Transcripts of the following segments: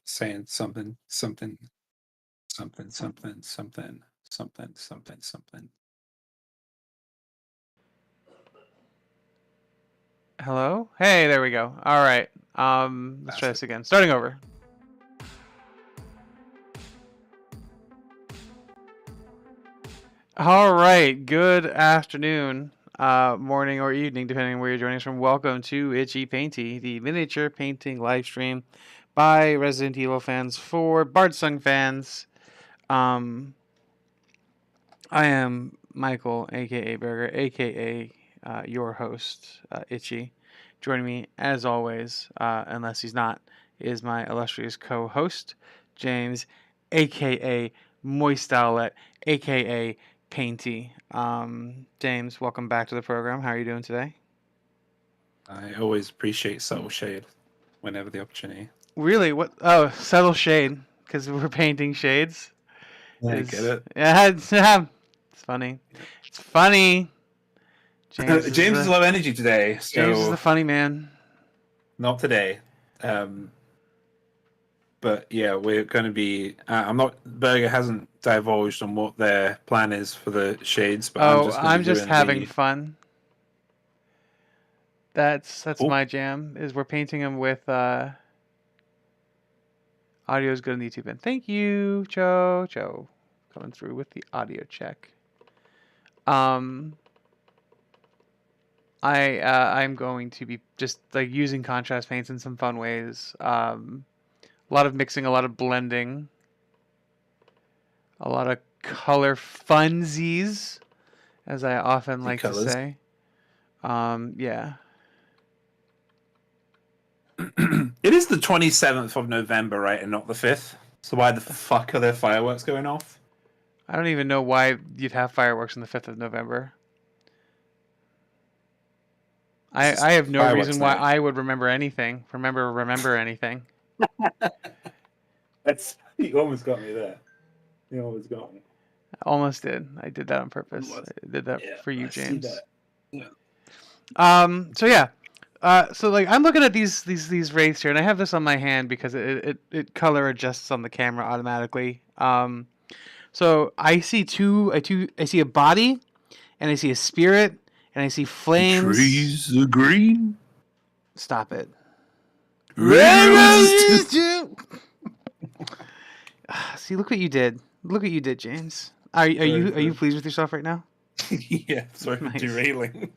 saying something. Hello? Hey, there we go. All right. Let's try this Classic. again. Starting over. All right. Good afternoon, morning, or evening, depending on where you're joining us from. Welcome to Itchy Painty, the miniature painting live stream by Resident Evil fans for Bardsung fans. I am Michael, aka Burger, aka your host, Itchy. Joining me, as always, unless he's not, is my illustrious co-host, James, aka Moist Owlet, aka Painty. James, welcome back to the program. How are you doing today? I always appreciate subtle shade whenever the opportunity. Really? What? Oh, subtle shade, because we're painting shades. Yeah, get Is it? yeah, it's funny. It's funny. James is James is the low energy today, James is the so funny man. not today. Um, but yeah, we're going to be. I'm not. Berger hasn't divulged on what their plan is for the shades, but I'm Oh, just going to I'm be just doing having the. fun. That's Oh, my jam. Is we're painting them with audio is good on YouTube. And thank you, Joe, coming through with the audio check. Um, I'm going to be just like using contrast paints in some fun ways. A lot of mixing, a lot of blending, a lot of color funsies, as I often the like to colors. say. Yeah. It is the 27th of November, right, and not the 5th. So why the fuck are there fireworks going off? I don't even know why you'd have fireworks on the 5th of November. It's I just have no fireworks reason why night. I would remember anything. Remember anything. That's you almost got me there. You almost got me. I almost did. I did that on purpose. What? I did that Yeah, for you, I see James. that. Yeah. So yeah. So like I'm looking at these wraiths here, and I have this on my hand because it color adjusts on the camera automatically. So I see I see a body, and I see a spirit, and I see The flames. trees are green. Stop it. Red roses too. See, look what you did. Look what you did, James. Are Sorry you for pleased with yourself right now? yeah, sorry for Nice. derailing.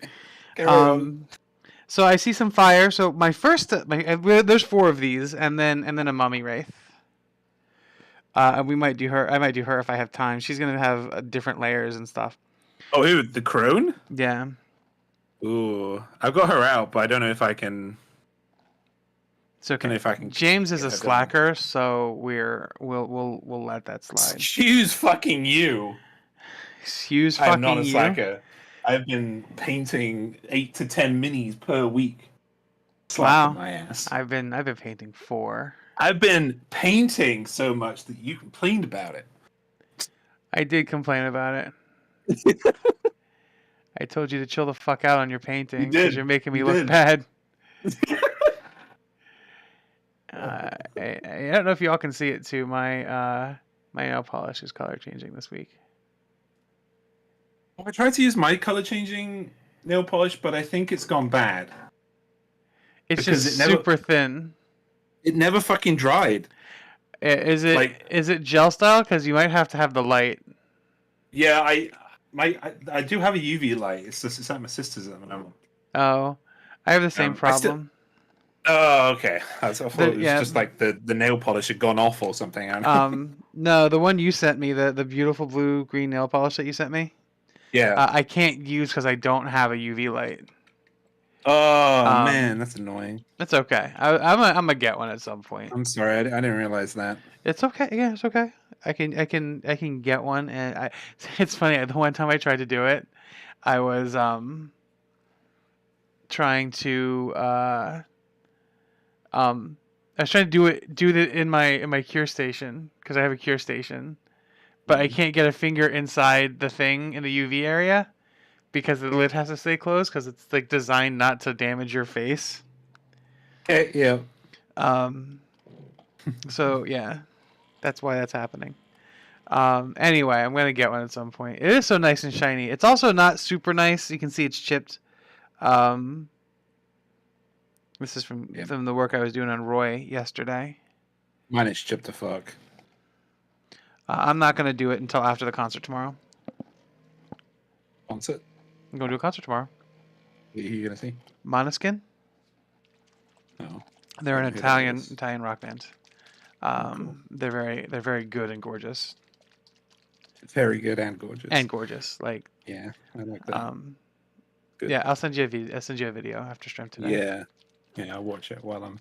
Carry on. Um, so I see some fire. So my first, there's four of these, and then a mummy wraith. And we might do her. I might do her if I have time. She's gonna have different layers and stuff. Oh, who? The crone? Yeah, Ooh, I've got her out, but I don't know if I can. it's Don't know okay. if I can James is get a her done. slacker, so we'll let that slide. Excuse fucking you. Excuse I am not fucking a you. slacker. I've been painting 8 to 10 minis per week. Slapping Wow, my ass. I've been painting four. I've been painting so much that you complained about it. I did complain about it. I told you to chill the fuck out on your You painting because you're did. making me You look did. bad. I don't know if y'all can see it too. My nail polish is color changing this week. I tried to use my color changing nail polish, but I think it's gone bad It's just because super thin. it never fucking dried. Like Is it gel style? Because you might have to have the light. yeah, I do have a UV light. It's at my sister's at the moment. Oh, I have the same I still. problem. Oh, okay. I thought it was Yeah. just like the nail polish had gone off or something. I don't know. No, the one you sent me, the beautiful blue green nail polish that you sent me, Yeah. I can't use because I don't have a UV light. Oh man, Um, that's annoying. it's okay. I'm gonna get one at some point. I'm sorry, I didn't realize that. It's okay. Yeah, it's okay. I can get one, and I. It's funny. The one time I tried to do it, I was trying to I was trying to do it in my cure station because I have a cure station, but I can't get a finger inside the thing in the UV area because the lid has to stay closed because it's like designed not to damage your face. Okay, yeah. Um, So yeah, that's why that's happening. Anyway, I'm gonna get one at some point. It is so nice and shiny. It's also not super nice. You can see it's chipped. Um, this is from Yeah. the work I was doing on Roy yesterday. Mine is chipped to fuck. I'm not gonna do it until after the concert tomorrow. Concert? I'm gonna do a concert tomorrow. What are you gonna see? Måneskin. Oh, They're don't an know who that is. Italian rock band. Oh, cool. They're very good and gorgeous. Very good and gorgeous. And gorgeous. Like Yeah, I like that. Good. Yeah, I'll send you a video after stream today. Yeah. Yeah, I'll watch it while I'm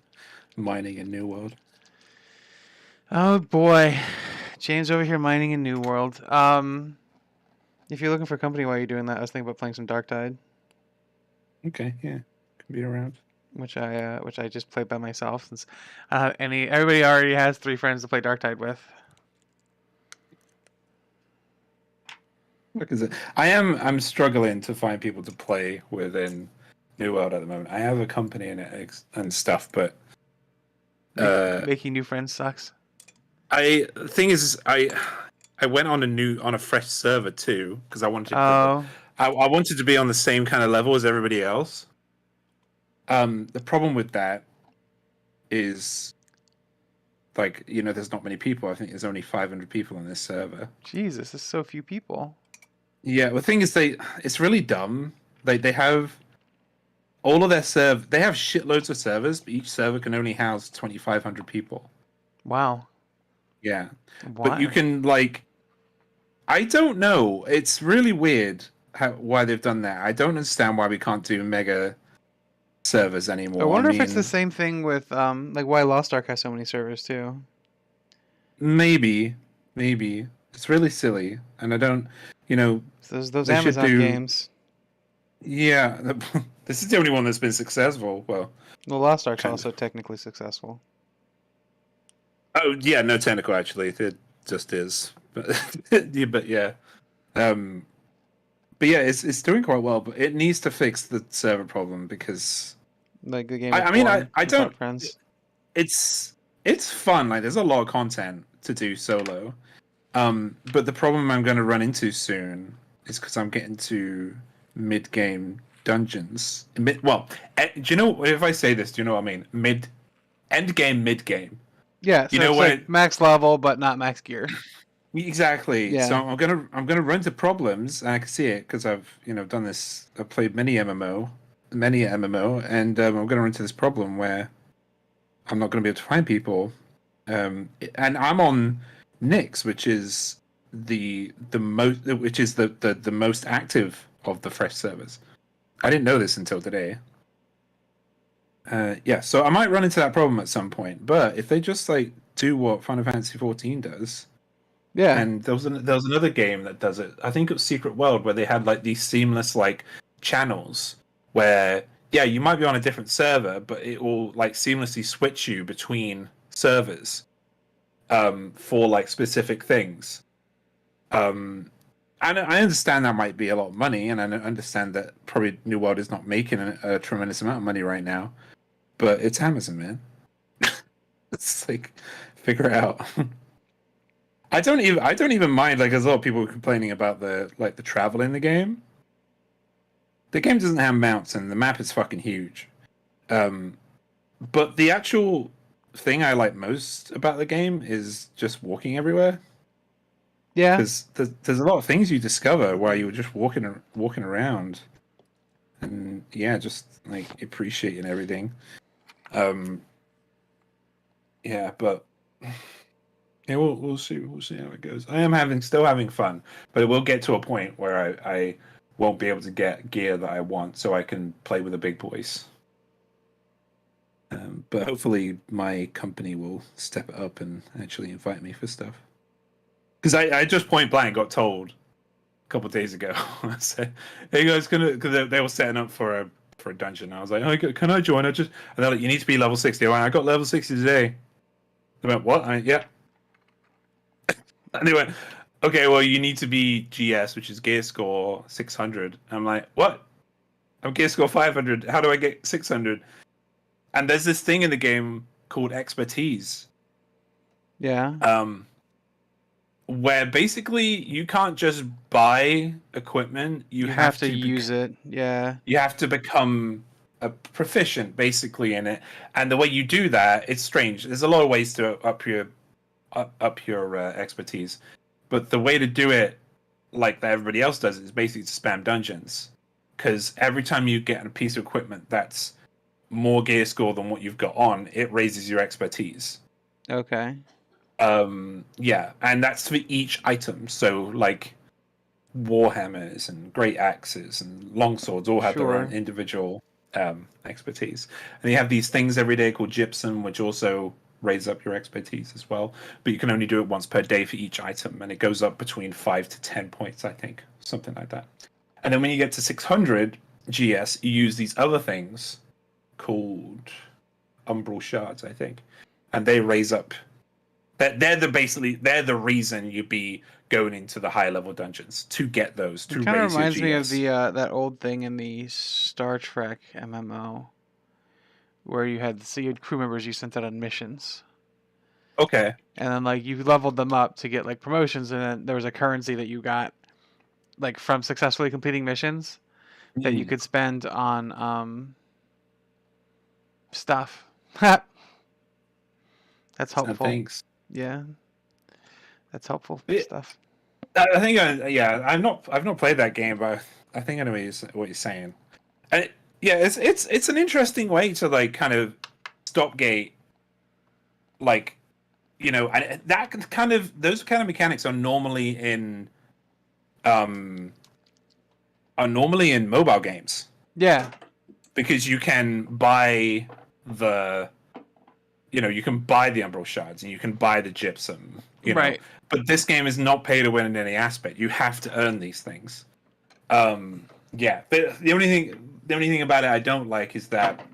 mining in New World. Oh boy, James over here mining in New World. If you're looking for company while you're doing that, I was thinking about playing some Dark Tide, Okay, yeah. Can be around. which I just played by myself since everybody already has 3 friends to play Dark Tide with. Look, is it? I'm struggling to find people to play within New World at the moment. I have a company in it and stuff, but Making new friends sucks. the thing is, I went on a fresh server too because I wanted Oh, I wanted to be on the same kind of level as everybody else. The problem with that is, like, there's not many people. I think there's only 500 people on this server. Jesus, there's so few people. Yeah, the thing is, it's really dumb. They have all of their they have shitloads of servers, but each server can only house 2,500 people. Wow. Yeah. Why? But you can, I don't know. It's really weird why they've done that. I don't understand why we can't do mega servers anymore. I wonder if it's the same thing with like why Lost Ark has so many servers too. Maybe. It's really silly, and I don't, Those they should Amazon do- games. yeah. This is the only one that's been successful. Well, Well, Lost Ark's kind also technically successful. oh yeah, no technical actually. It just is, but yeah, but yeah, it's doing quite well. But it needs to fix the server problem because Like the game. I mean, I without don't. friends. It's fun. Like, there's a lot of content to do solo. But the problem I'm going to run into soon is because I'm getting to mid-game dungeons. Do you know, if I say this, do you know what I mean? End game, mid-game. Yeah, so You know it's what like max level but not max gear. Exactly. Yeah. So I'm gonna run into problems, and I can see it because I've done this. I've played many MMO, and I'm gonna run into this problem where I'm not gonna be able to find people, and I'm on Nix, which is the most active of the fresh servers. I didn't know this until today. Yeah, so I might run into that problem at some point, but if they just do what Final Fantasy 14 does. Yeah. And there was another game that does it. I think it was Secret World, where they had these seamless channels where you might be on a different server, but it will seamlessly switch you between servers for specific things. And I understand that might be a lot of money, and I understand that probably New World is not making a tremendous amount of money right now, but it's Amazon, man. It's figure it out. I don't even mind there's a lot of people complaining about the travel in the game. The game doesn't have mounts and the map is fucking huge. But the actual thing I like most about the game is just walking everywhere. Yeah. Because there's a lot of things you discover while you're just walking around, and just appreciating everything. Yeah, but. Yeah, we'll see how it goes. I am still having fun, but it will get to a point where I won't be able to get gear that I want, so I can play with the big boys. But hopefully my company will step it up and actually invite me for stuff. Because I just point blank got told a couple of days ago. I said, "Hey guys, because they were setting up for a dungeon." I was like, "Oh, can I join?" And they're like, "You need to be level 60." I went, "I got level 60 today." They went, "What?" Yeah. And they went, "Okay, well, you need to be GS, which is gear score 600. I'm like, "What? I'm gear score 500. How do I get 600? And there's this thing in the game called expertise, Yeah. Um, where basically you can't just buy equipment. You have to use it. Yeah. You have to become a proficient basically in it, and the way you do that, it's strange. There's a lot of ways to up your expertise, but the way to do it, like that everybody else does, is basically to spam dungeons. Because every time you get a piece of equipment that's more gear score than what you've got on, it raises your expertise. Okay. Yeah, and that's for each item. So like warhammers and great axes and longswords all have their Sure. own individual expertise. And you have these things every day called gypsum, which also raise up your expertise as well. But you can only do it once per day for each item, and it goes up between 5 to 10 points, I think, something like that. And then when you get to 600 GS, you use these other things called umbral shards, I think, and they raise up. They're the reason you'd be going into the higher level dungeons to get those to It kind of raise your reminds me of GS. the that old thing in the Star Trek MMO where you had crew members you sent out on missions. Okay. And then like you leveled them up to get like promotions, and then there was a currency that you got like from successfully completing missions that you could spend on stuff. That's helpful. Thanks. Yeah, that's helpful stuff. I think, I've not played that game, but I think I know what you're saying. And it's an interesting way to like kind of stopgate, like, and that kind of those kind of mechanics are normally in mobile games. Yeah, because you can buy the umbral shards and you can buy the gypsum, right. But this game is not pay to win in any aspect. You have to earn these things. But the only thing about it I don't like is that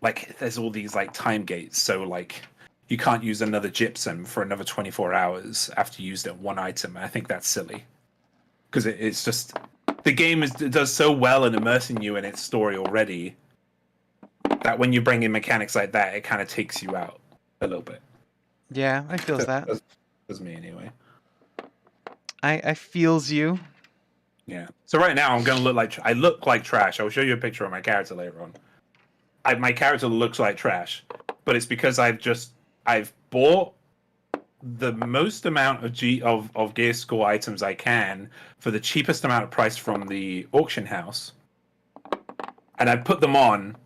like there's all these like time gates, so like you can't use another gypsum for another 24 hours after you used it one item. I think that's silly because it's just the game does so well in immersing you in its story already that when you bring in mechanics like that, it kind of takes you out a little bit. Yeah, I feels that. That's me anyway. I feels you. Yeah. So right now I'm gonna look like trash. I'll show you a picture of my character later on. My character looks like trash, but it's because I've bought the most amount of gear score items I can for the cheapest amount of price from the auction house, and I put them on,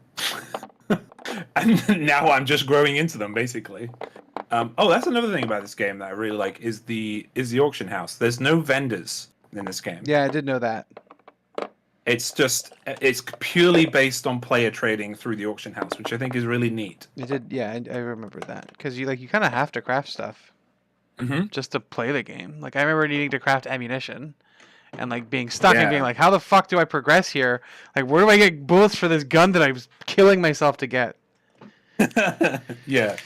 and now I'm just growing into them basically. That's another thing about this game that I really like is the auction house. There's no vendors in this game. Yeah, I did know that. It's purely based on player trading through the auction house, which I think is really neat. You did, yeah, I remember that because you kind of have to craft stuff just to play the game. Like I remember needing to craft ammunition and like being stuck and being like, how the fuck do I progress here? Like, where do I get bullets for this gun that I was killing myself to get? Yeah.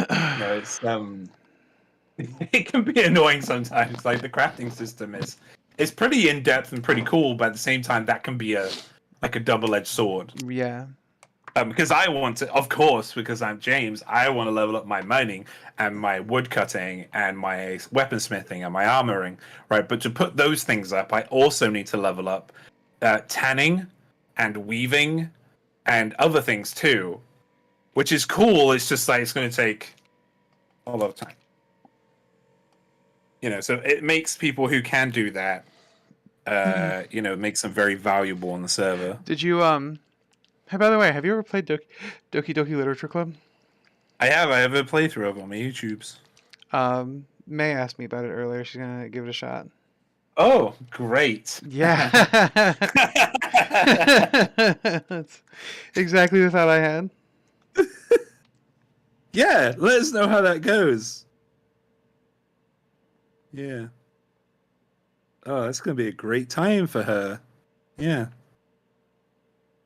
No, it's it can be annoying sometimes. Like the crafting system is pretty in depth and pretty cool, but at the same time that can be a double-edged sword. Yeah. Because I want to, of course, because I'm James, I want to level up my mining and my wood cutting and my weaponsmithing and my armoring, right? But to put those things up, I also need to level up tanning and weaving and other things too, which is cool. It's just like it's going to take a lot of time. So it makes people who can do that, it makes them very valuable on the server. Did you Hey, by the way, have you ever played Doki Doki Literature Club? I have a playthrough of it on my YouTubes. May asked me about it earlier. She's gonna give it a shot. Oh, great! Yeah, that's exactly the thought I had. Yeah, let us know how that goes. Yeah. Oh, that's gonna be a great time for her. Yeah.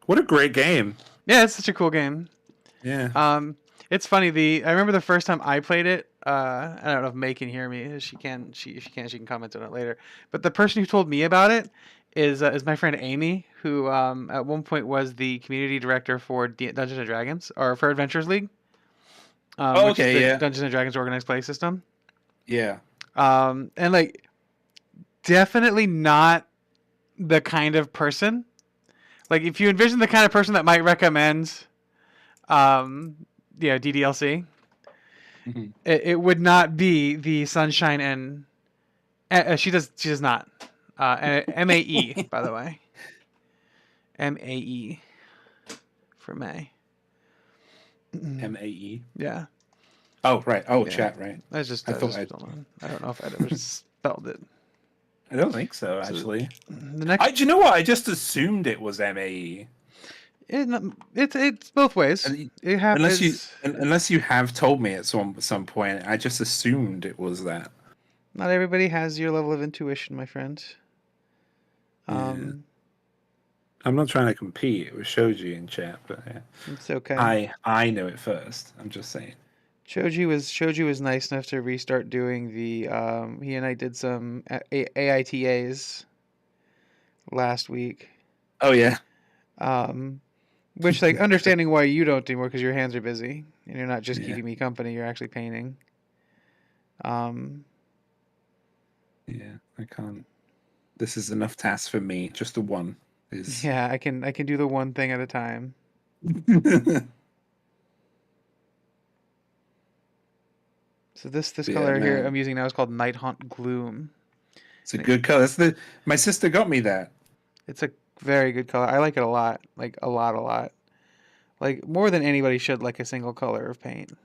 What a great game. Yeah, it's such a cool game. Yeah. It's funny. I remember the first time I played it. I don't know if May can hear me. She can. She can comment on it later. But the person who told me about it is my friend Amy, who at one point was the community director for Dungeons and Dragons or for Adventures League. Oh, which is okay, the yeah, Dungeons and Dragons organized play system. yeah. And like definitely not the kind of person. Like if you envision the kind of person that might recommend, um, DDLC, Mhm. it would not be the Sunshine and she does not. MAE, by the way. MAE for May. MAE. Yeah. Oh, right. Oh, Yeah. chat, right. I just I thought don't know. I don't know if I'd ever spelled it. I don't think so, So actually. the next Do you know what? I just assumed it was MAE. it's both ways. And It happens. unless you have told me at some point, I just assumed it was that. Not everybody has your level of intuition, my friend. Yeah. I'm not trying to compete with Shoji in chat, but yeah. It's okay. I know it first. I'm just saying. Shoji was nice enough to restart doing the he and I did some AITAs last week. Oh yeah. Which like understanding why you don't anymore because your hands are busy and you're not just Yeah. keeping me company, you're actually painting. Um Yeah. I can't. This is enough tasks for me. Just the one is. yeah, I can do the one thing at a time. So this Yeah, color here I'm man. using now is called Night Haunt Gloom. It's a good color. My sister got me that. It's a very good color. I like it a lot. Like a lot. Like more than anybody should like a single color of paint.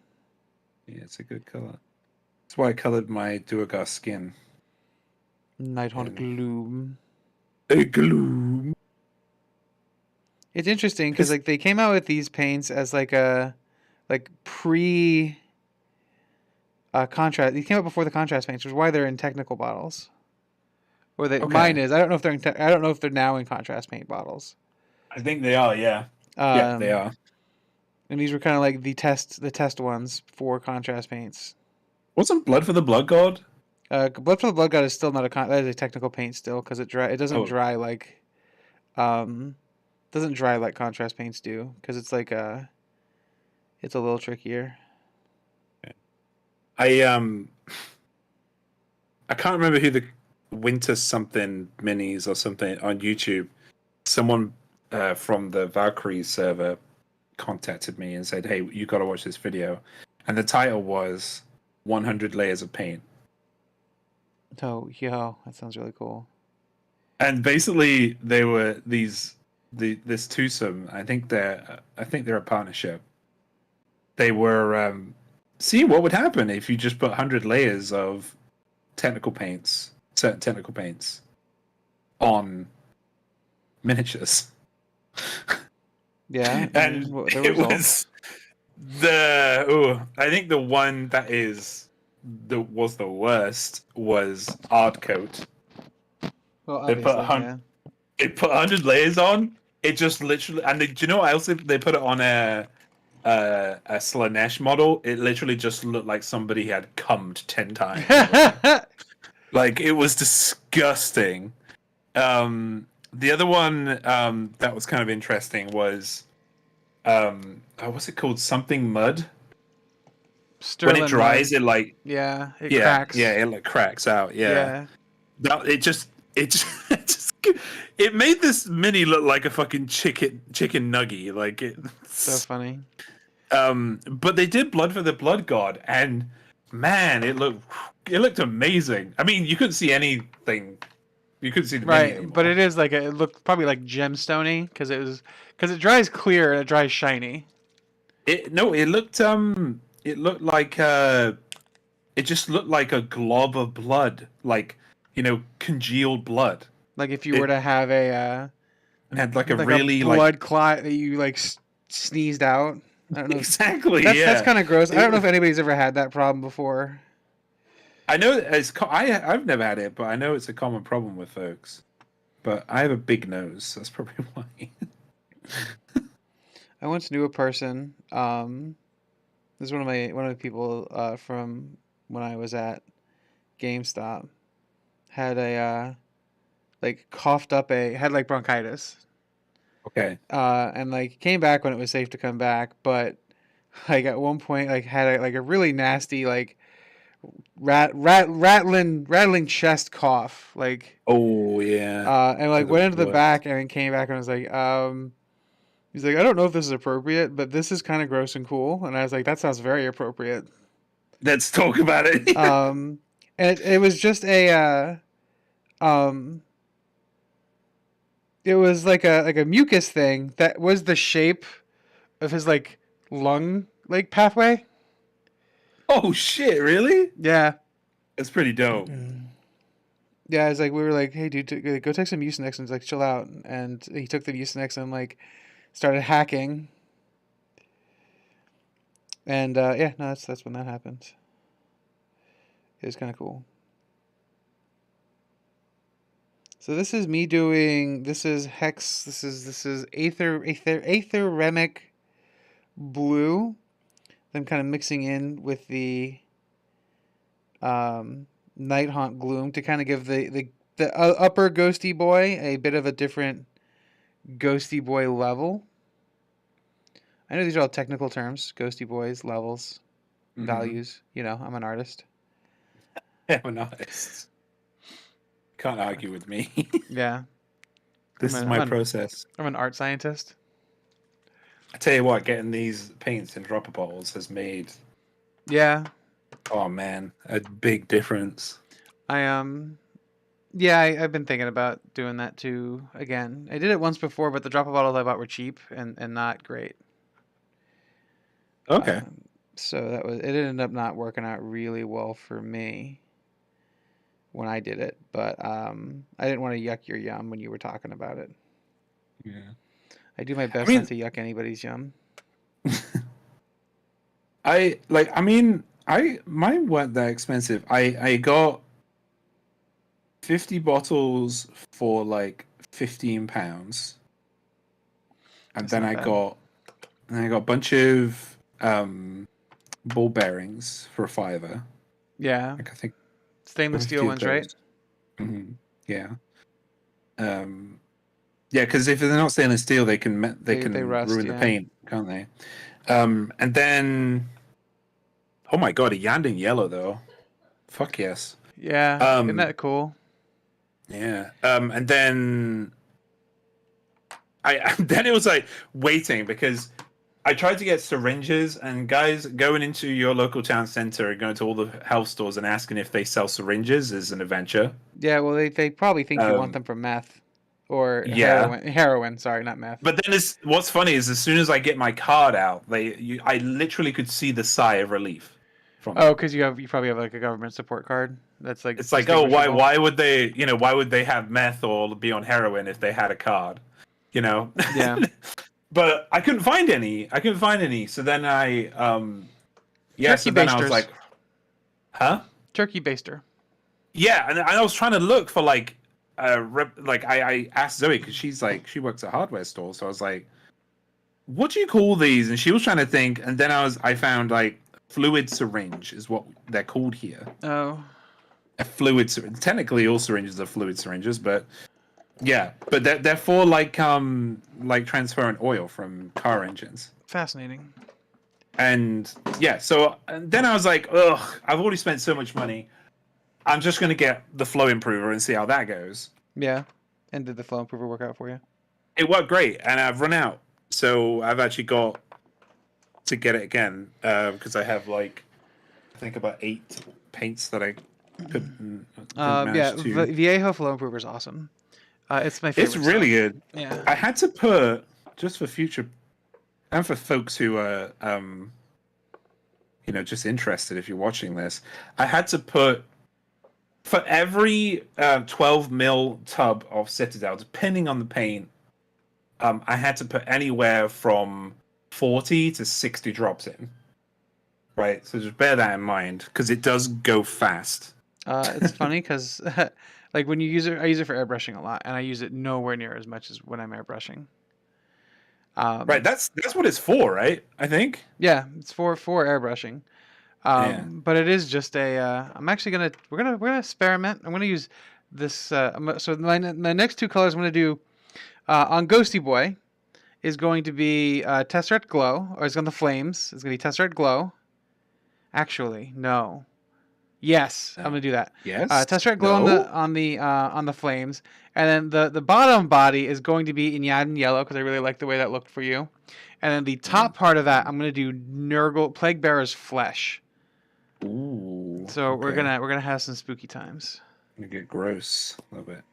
Yeah, it's a good color. That's why I colored my Duergar skin. Night Haunt And Gloom. a gloom. It's interesting because Because like they came out with these paints as like a like pre contrast. They came out before the contrast paints, which is why they're in technical bottles. Or they mine okay, is. I don't know if they're I don't know if they're now in contrast paint bottles. I think they are. Yeah, yeah, they Um, are. and these were kind of like the test ones for contrast paints. Wasn't Blood for the Blood God? Blood for the Blood God is still not that is a technical paint still because it doesn't Oh, dry like um doesn't dry like contrast paints do because it's like it's a little trickier. I I can't remember who the Winter something minis or something on YouTube. Someone from the Valkyrie server contacted me and said, "Hey, you got to watch this video," and the title was 100 layers of paint. Oh, yo, that sounds really cool. And basically they were this twosome. I think they're a partnership. They were seeing what would happen if you just put 100 layers of certain technical paints on miniatures. Yeah, and And what the it results? was I think the one that was the worst was Ardcoat. Well, They put obviously, yeah. They put 100 layers on. It just literally, and do you know what else they put it on a Slanesh model? It literally just looked like somebody had cummed 10 times. Like it was disgusting. The other one that was kind of interesting was what's it called? Something mud. When it Sterling dries, mud. it like Yeah, it yeah, cracks. it like cracks out. Yeah, Yeah, no, it just it just it made this mini look like a fucking chicken nugget. Like it. so funny. But they did Blood for the Blood God, and man, it looked amazing. I mean, you couldn't see anything. You couldn't see the mini Right, but anymore. it is like it looked probably like gemstony because it dries clear and it dries shiny. It looked like it just looked like a glob of blood, like congealed blood. Like if you were It to have had like a like a really like blood clot that you like sneezed out. I don't know. exactly, That's yeah. kind of gross. I It don't know was. if anybody's ever had that problem before. I know I've never had it, but I know it's a common problem with folks. But I have a big nose. That's probably why. I once knew a person. This is one of the people from when I was at GameStop had a like coughed up had like bronchitis Okay. and like came back when it was safe to come back, but like at one point like had a really nasty like rattling chest cough like Oh yeah. and like They're the went into the worst. back and then came back and was like he's like, I don't know if this is appropriate, but this is kind of gross and cool. And I was like, that sounds very appropriate. Let's talk about it. Um, and it was just um, it was like a mucus thing that was the shape of his like lung like pathway. Oh shit! Really? Yeah. That's pretty dope. Yeah, it's like we were like, hey, dude, go take some Mucinex and like chill out. And he took the Mucinex and like started hacking. And yeah, no, that's when that happened. It was kind of cool. So this is me doing. This is hex. This is aetheremic blue. I'm kind of mixing in with the night haunt gloom to kind of give the upper ghosty boy a bit of a different ghosty boy level. I know these are all technical terms: ghosty boys, levels, values. You know, I'm an artist. Yeah, we're nice. Can't argue with me. Yeah, This is my process. I'm an art scientist. I tell you what, getting these paints in dropper bottles has made, Yeah, oh man, a big difference. yeah, I've been thinking about doing that too again. I did it once before, but the dropper bottles I bought were cheap and not great. Okay. So it ended up not working out really well for me when I did it, but I didn't want to yuck your yum when you were talking about it. Yeah. I do my best not to yuck anybody's yum. Mine weren't that expensive. I got 50 bottles for like £15. And That's then not I bad. got a bunch of ball bearings for £5. Yeah, Like I think stainless a steel few of ones, right? those. Yeah. Yeah, because if they're not stainless steel, they They can rust, ruin the yeah. paint, can't they? And then, oh my god, a Yanding yellow though. Fuck yes. Yeah, isn't Um, that cool? yeah. And then then it was like waiting because I tried to get syringes, and guys going into your local town center and going to all the health stores and asking if they sell syringes is an adventure. Yeah, well, they probably think you want Um, them for meth or yeah. heroin. Heroin, sorry, not meth. But then what's funny is as soon as I get my card out, I literally could see the sigh of relief from Oh, them. because you probably have like a government support card that's like It's like, oh, why distinguishable. why would they have meth or be on heroin if they had a card? You know? Yeah, But I couldn't find any. I couldn't find any. So then turkey so then I was basters, like, huh? turkey baster. Yeah, and I was trying to look for like I asked Zoe because she's like she works at a hardware store, so I was like, what do you call these? And she was trying to think, and then I found like fluid syringe is what they're called here. Oh, A fluid syringe. Technically, all syringes are fluid syringes, but yeah, but they're for like transparent oil from car engines. fascinating. And yeah, so and then I was like, ugh, I've already spent so much money. I'm just gonna get the flow improver and see how that goes. Yeah, and did the flow improver work out for you? It worked great, and I've run out, so I've actually got to get it again because I have like I think about 8 paints that I didn't manage Yeah, to. Viejo flow improver is awesome. It's my It's favorite. really stuff. good. Yeah. I had to put just for future and for folks who are just interested. If you're watching this, I had to put for every 12 mil tub of Citadel, depending on the paint, I had to put anywhere from 40 to 60 drops in. Right, so just bear that in mind because it does go fast. It's funny because like when you use it, I use it for airbrushing a lot, and I use it nowhere near as much as when I'm airbrushing. Right, that's what it's for, right? I think. Yeah, it's for airbrushing. Yeah. But it is just a. I'm actually we're gonna experiment. I'm gonna use this. So my next 2 colors I'm gonna do on Ghosty Boy is going to be Tesseract Glow, or it's going to Flames. It's going to be Tesseract Glow. Actually, no. Yes, I'm No. gonna do that. Yes. Tesseract Glow No. on the Flames, and then the bottom body is going to be in Yadin Yellow because I really like the way that looked for you. And then the top part of that, I'm gonna do Nurgle Plague Bearer's Flesh. Ooh. So Okay. we're gonna have some spooky times. Gonna get gross a little bit.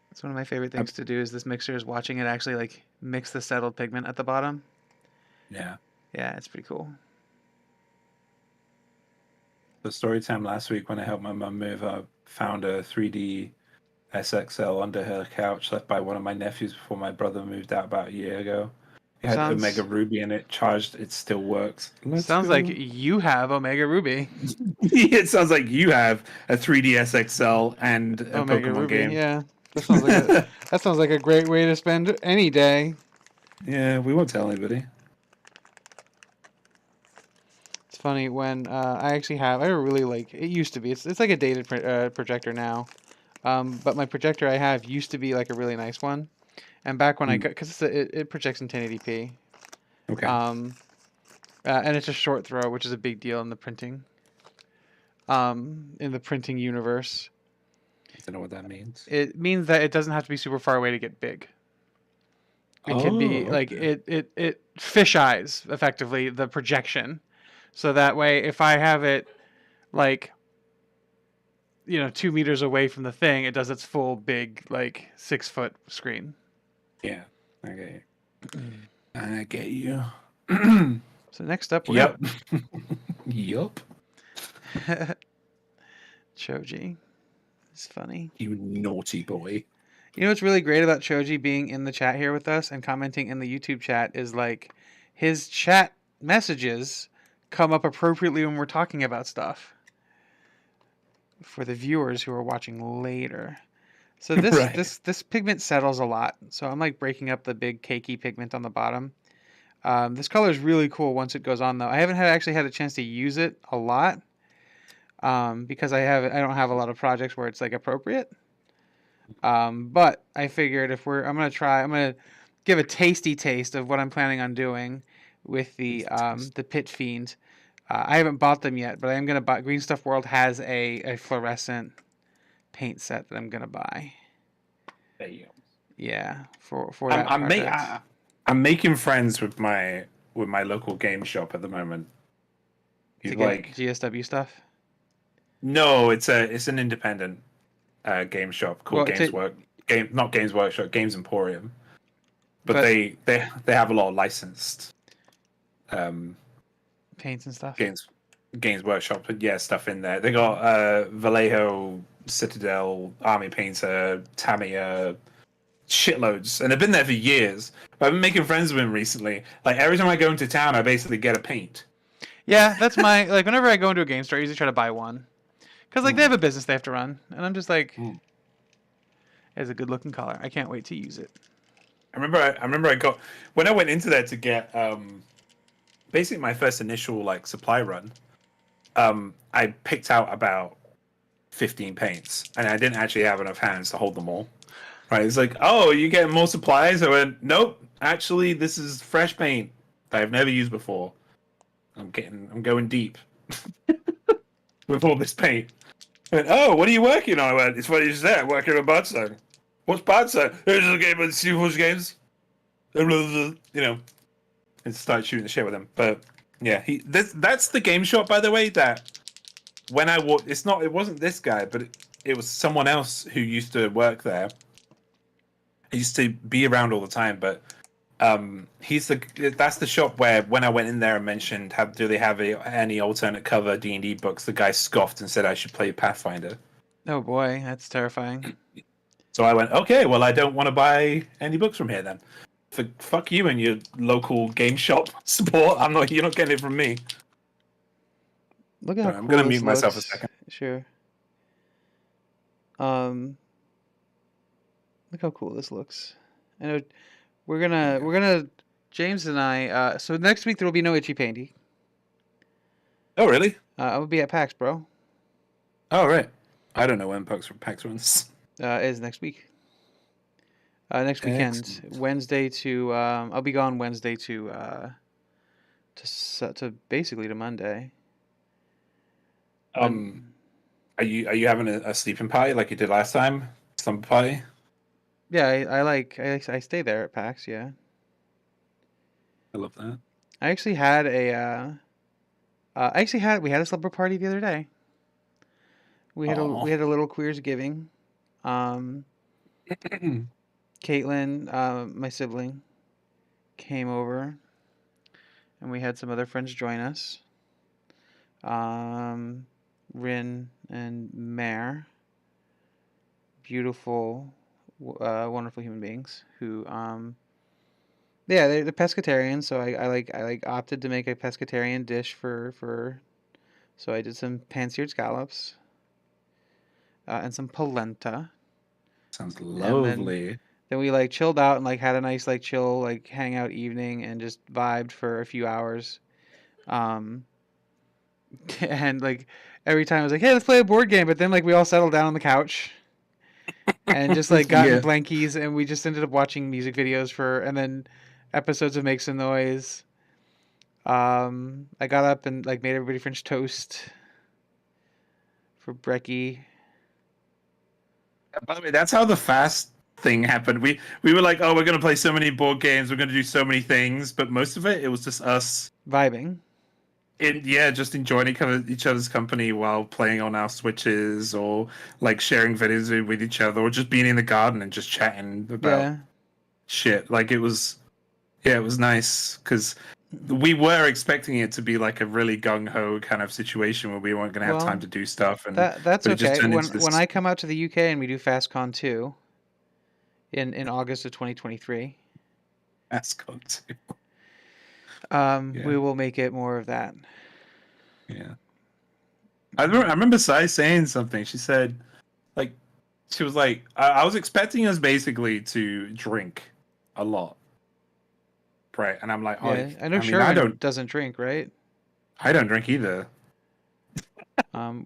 It's one of my favorite things to do is this mixer is watching it actually like mix the settled pigment at the bottom. Yeah. Yeah, it's pretty cool. The story time last week when I helped my mum move, I found a 3D SXL under her couch left by one of my nephews before my brother moved out about a year ago. It had Omega Ruby in it, charged, it still works. Sounds like you have Omega Ruby. It sounds like you have a 3D SXL and a Omega Pokemon Ruby, game. yeah. That sounds like a great way to spend any day. Yeah, we won't tell anybody. It's funny when I really like it used to be it's like a dated projector now, but my projector I have used to be like a really nice one, and back when I got because it projects in 1080p, Okay. and it's a short throw, which is a big deal in the printing universe. I don't know what that means. It means that it doesn't have to be super far away to get big. It can be like it fish eyes effectively the projection. So that way, if I have it like, 2 meters away from the thing, it does its full big, like 6-foot screen. Yeah, I get you. I get you. So next up, we're Yep. Yup. Choji. It's funny. You naughty boy. You know what's really great about Choji being in the chat here with us and commenting in the YouTube chat is like his chat messages come up appropriately when we're talking about stuff for the viewers who are watching later. So this Right. this pigment settles a lot. So I'm like breaking up the big cakey pigment on the bottom. This color is really cool once it goes on though. I haven't actually had a chance to use it a lot because I don't have a lot of projects where it's like appropriate. But I figured I'm gonna give a tasty taste of what I'm planning on doing with the Pit Fiend. I haven't bought them yet, but I am gonna buy. Green Stuff World has a fluorescent paint set that I'm gonna buy. There you go. Yeah, for that project. I'm making friends with my local game shop at the moment. To He's get like GSW stuff. No, it's an independent game shop called not Games Workshop, Games Emporium. But they have a lot of licensed paints and stuff. Games Workshop, but yeah, stuff in there. They got Vallejo, Citadel, Army Painter, Tamiya, shitloads, and they've been there for years. But I've been making friends with them recently. Like every time I go into town, I basically get a paint. Yeah, that's my like. Whenever I go into a game store, I usually try to buy one, because like they have a business they have to run, and I'm just like, it's a good looking color. I can't wait to use it. I remember I got when I went into there to get basically my first initial like supply run. I picked out about 15 paints, and I didn't actually have enough hands to hold them all. Right? It's like, oh, you get more supplies? I went, nope. Actually, this is fresh paint that I've never used before. I'm going deep with all this paint. I went, oh, what are you working on? I went, it's funny you said, I'm working on Bardsung. What's Bardsung? It's a game of Steamforged games. And start shooting the shit with him. But yeah, that's the game shop, by the way, that when I walked, it wasn't this guy, but it was someone else who used to work there. He used to be around all the time, but that's the shop where when I went in there and mentioned do they have any alternate cover D&D books, the guy scoffed and said I should play Pathfinder. Oh boy, that's terrifying. So I went, okay, well I don't want to buy any books from here then. Fuck you and your local game shop support. You're not getting it from me. Look at how cool I'm gonna this mute myself a looks. second. Sure. Look how cool this looks. I know we're gonna James and I. So next week there will be no Itchy Painty. Oh really? I will be at PAX, bro. Oh right. I don't know when PAX runs. Is next week. Next weekend, Excellent. Wednesday to I'll be gone Wednesday to basically to Monday. But Are you having a sleeping party like you did last time? Slumber party? yeah, I stay there at PAX. Yeah, I love that. I actually had a we had a slumber party the other day. We Oh, had a little queers giving. Um, Caitlin, my sibling, came over, and we had some other friends join us. Um, Rin and Mare, beautiful, wonderful human beings who, yeah, they're pescatarians. So I opted to make a pescatarian dish for. So I did some pan-seared scallops, and some polenta, sounds and lovely. then we like chilled out and like had a nice like chill like hangout evening and just vibed for a few hours. Um, and like every time I was like, "Hey, let's play a board game," but then like we all settled down on the couch and just like got in Yeah. blankies and we just ended up watching music videos for and then episodes of Make Some Noise. I got up and like made everybody French toast for brekkie. By the way, that's how the fast thing happened. We were like, oh, we're gonna play so many board games, we're gonna do so many things, but most of it was just us Vibing. just enjoying each other's company while playing on our switches or like sharing videos with each other or just being in the garden and just chatting about Yeah. shit. Like it was nice because we were expecting it to be like a really gung ho kind of situation where we weren't going to have time Well, to do stuff, and that's but it just okay. turned into When this I come out to the UK and we do FastCon 2 in August of 2023, mascot. we Yeah, will make it more of that. yeah. I remember Sai saying something. She said, like, she was like, I was expecting us basically to drink a lot, right? And I'm like, oh, Yeah, I know I mean, I Sherwin don't, doesn't drink, right? I don't drink either.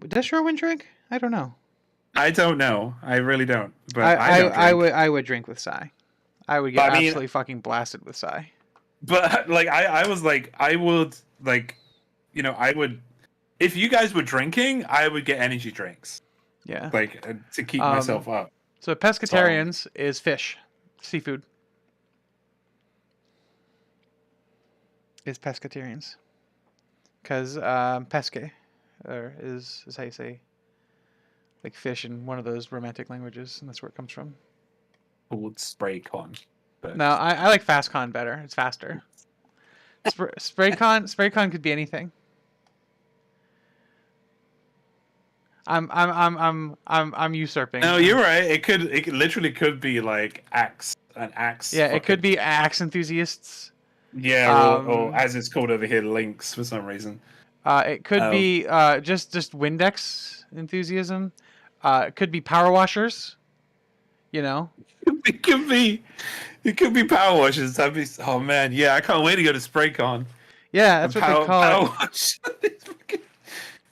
Does Sherwin drink? I don't know. I don't know. I really don't. But I don't drink. I would drink with Psy. I would get But I mean, absolutely fucking blasted with Psy. but like, I was like, I would like, I would if you guys were drinking, I would get energy drinks, Yeah. like to keep Um, myself up. so So pescatarians is fish, seafood is pescatarians, because pesque, or is how you say like fish in one of those romantic languages, and that's where it comes from. called spray con, but No, I like fastcon better. It's faster. Spraycon could be anything. I'm usurping. no, you're right. It literally could be like an axe Yeah, it could fucking be axe enthusiasts. yeah, or Um, as it's called over here, links for some reason. it could Um, be just Windex enthusiasm. It could be power washers. You know. it could be it could be power washers. That'd be oh man, yeah, I can't wait to go to SprayCon Yeah, and that's what they call power it. wash.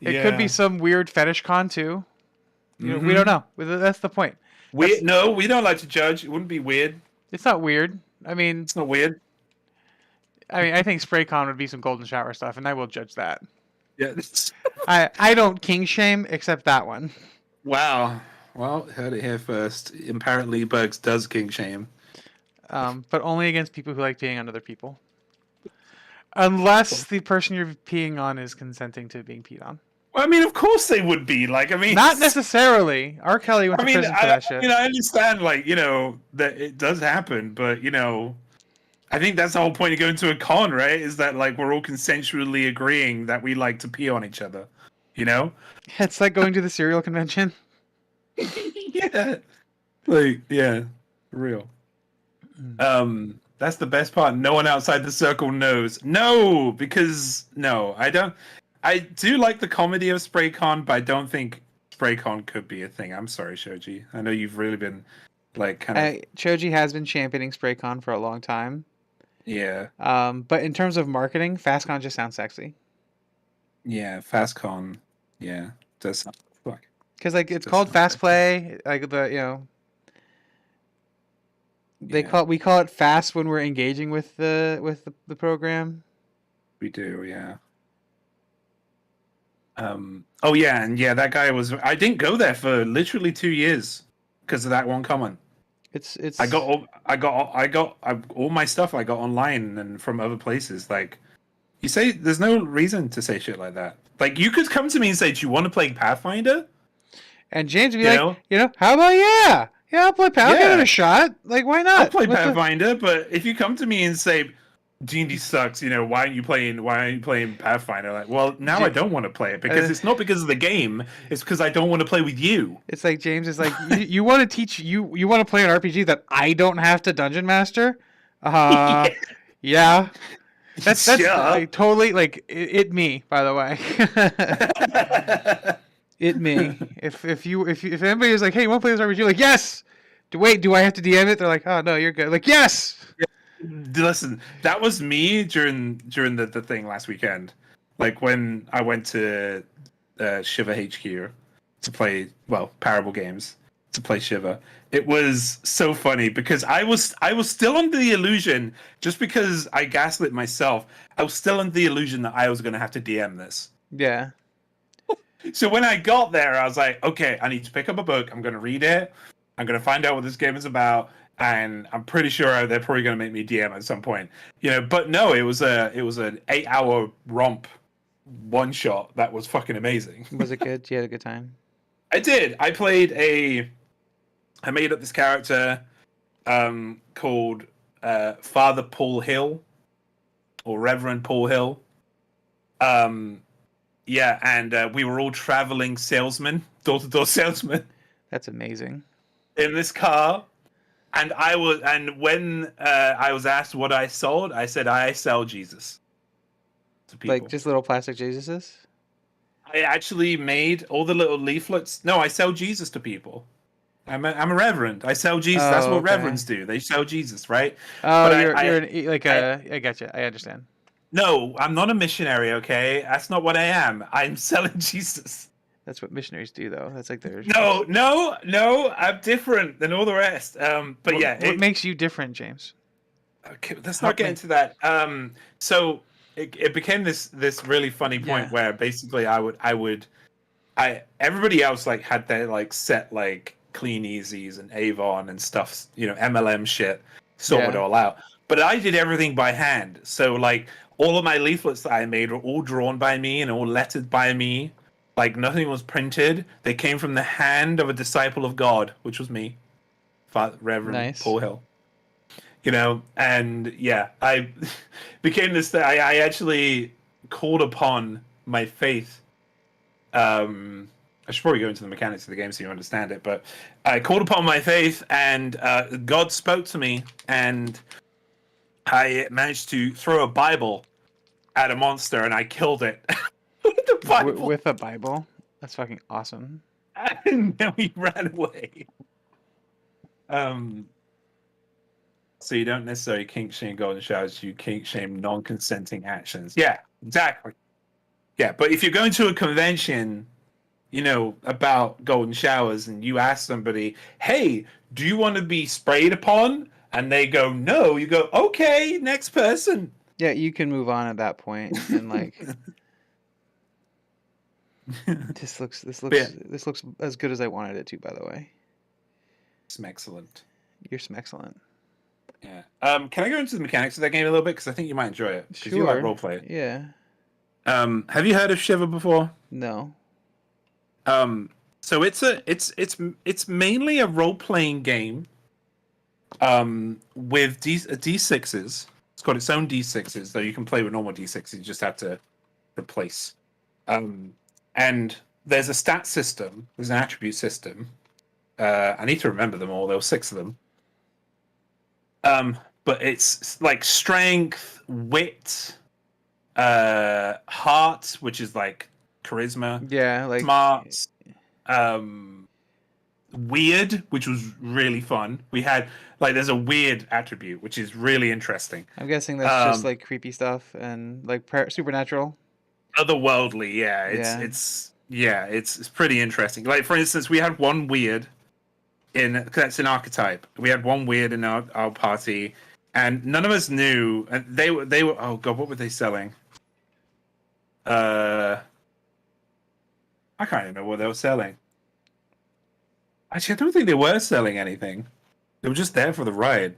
It could be Yeah. some weird fetish con too. You know, we don't Mm-hmm. know. That's the point. We no, we don't like to judge. It wouldn't be weird. It's not weird. I mean, It's not weird. I think SprayCon would be some golden shower stuff, and I will judge that. Yeah. I don't king shame except that one. Wow. Well, heard it here first. Apparently, Bergs does king shame. But only against people who like peeing on other people, unless the person you're peeing on is consenting to being peed on. Well, I mean, of course they would be. Like, I mean, Not necessarily. R. Kelly went I to mean, prison for that shit. I understand, like, that it does happen, but I think that's the whole point of going to a con, right? Is that like we're all consensually agreeing that we like to pee on each other, you know? It's like going to the cereal convention. Yeah, like yeah, for real. That's the best part. No one outside the circle knows. No, because no, I don't. I do like the comedy of SprayCon, but I don't think SprayCon could be a thing. I'm sorry, Shoji. I know you've really been like kind of Choji has been championing SprayCon for a long time. yeah, But in terms of marketing, FastCon just sounds sexy. yeah, FastCon, yeah, does sound like Because like it's does called sound Fast sexy. Play, like Yeah, we call it fast when we're engaging with the program. we do. Yeah. Oh yeah, and yeah, that guy was. I didn't go there for literally 2 years because of that one comment. It's All my stuff I got online and from other places. Like, you say, there's no reason to say shit like that. Like, you could come to me and say, "Do you want to play Pathfinder?" and James would be You like, know, how about yeah, I'll play. I'll give it yeah, a shot. Like, why I'll not? play What the? Pathfinder. But if you come to me and say, D&D sucks, why aren't you playing? Why aren't you playing Pathfinder? Like, well, now I J- don't want to play it because it's not because of the game. It's because I don't want to play with you. It's like James is like, you want to teach you want to play an RPG that I don't have to dungeon master? Uh, yeah. That's Sure. I totally like it me, by the way. It me. If anybody is like, hey, you want to play this RPG? Like, yes. Do I have to DM it? They're like, oh no, you're good. Like, yes. Listen, that was me during the thing last weekend. Like when I went to Shiver HQ to play Parable games to play Shiver. It was so funny because I was still under the illusion, just because I gaslit myself, I was still under the illusion that I was going to have to DM this. Yeah. So when I got there, I was like, okay, I need to pick up a book. I'm going to read it. I'm going to find out what this game is about, and I'm pretty sure they're probably going to make me DM at some point. But no, it was an 8-hour romp one shot that was fucking amazing. Was it good? You had a good time? I did. I made up this character called Father Paul Hill or Reverend Paul Hill. Yeah, and we were all traveling salesmen, door-to-door salesmen, That's amazing. in this car. And when I was asked what I sold, I said I sell Jesus to people. Like just little plastic Jesuses? I actually made all the little leaflets. No, I sell Jesus to people. I'm a reverend. I sell Jesus. That's Oh, what okay. reverends do. They sell Jesus, right? Oh, But I gotcha. I understand. no, I'm not a missionary. Okay, that's not what I am. I'm selling Jesus. That's what missionaries do, though. That's like their. No. I'm different than all the rest. But What, yeah, what makes you different, James? okay, let's Help not get me. into that. So it became this really funny point Yeah. where basically everybody else like had their like set like clean easies and Avon and stuff, MLM shit sorted Yeah. all out. But I did everything by hand. So like all of my leaflets that I made were all drawn by me and all lettered by me. Like nothing was printed. They came from the hand of a disciple of God, which was me, Reverend Nice. Paul Hill. And yeah, I became this thing. I actually called upon my faith. I should probably go into the mechanics of the game so you understand it, but I called upon my faith, and God spoke to me, and I managed to throw a Bible at a monster, and I killed it with the Bible, With a Bible? That's fucking awesome. and then we ran away. So you don't necessarily kink shame golden showers, you kink shame non-consenting actions. Yeah, exactly. Yeah, but if you're going to a convention, about golden showers, and you ask somebody, hey, do you want to be sprayed upon? And they go, no. You go, okay, next person. Yeah, you can move on at that point and like this looks Yeah. this looks as good as I wanted it to, by the way. It's excellent. You're some excellent. Yeah. Can I go into the mechanics of that game a little bit? Because I think you might enjoy it. Because you like roleplay. Yeah. Have you heard of Shiver before? No. So it's mainly a role-playing game. With D6s. It's got its own D6s, though you can play with normal D6s. You just have to replace. And there's a stat system. There's an attribute system. I need to remember them all. There were 6 of them. But it's like strength, wit, heart, which is like charisma. Yeah, like Smarts. Weird, which was really fun. We had there's a weird attribute, which is really interesting. I'm guessing that's just like creepy stuff and like supernatural. Otherworldly, yeah. It's pretty interesting. Like for instance, we had one weird that's an archetype. We had one weird in our party, and none of us knew. And they were. Oh god, what were they selling? I can't even know what they were selling. Actually, I don't think they were selling anything. They were just there for the ride.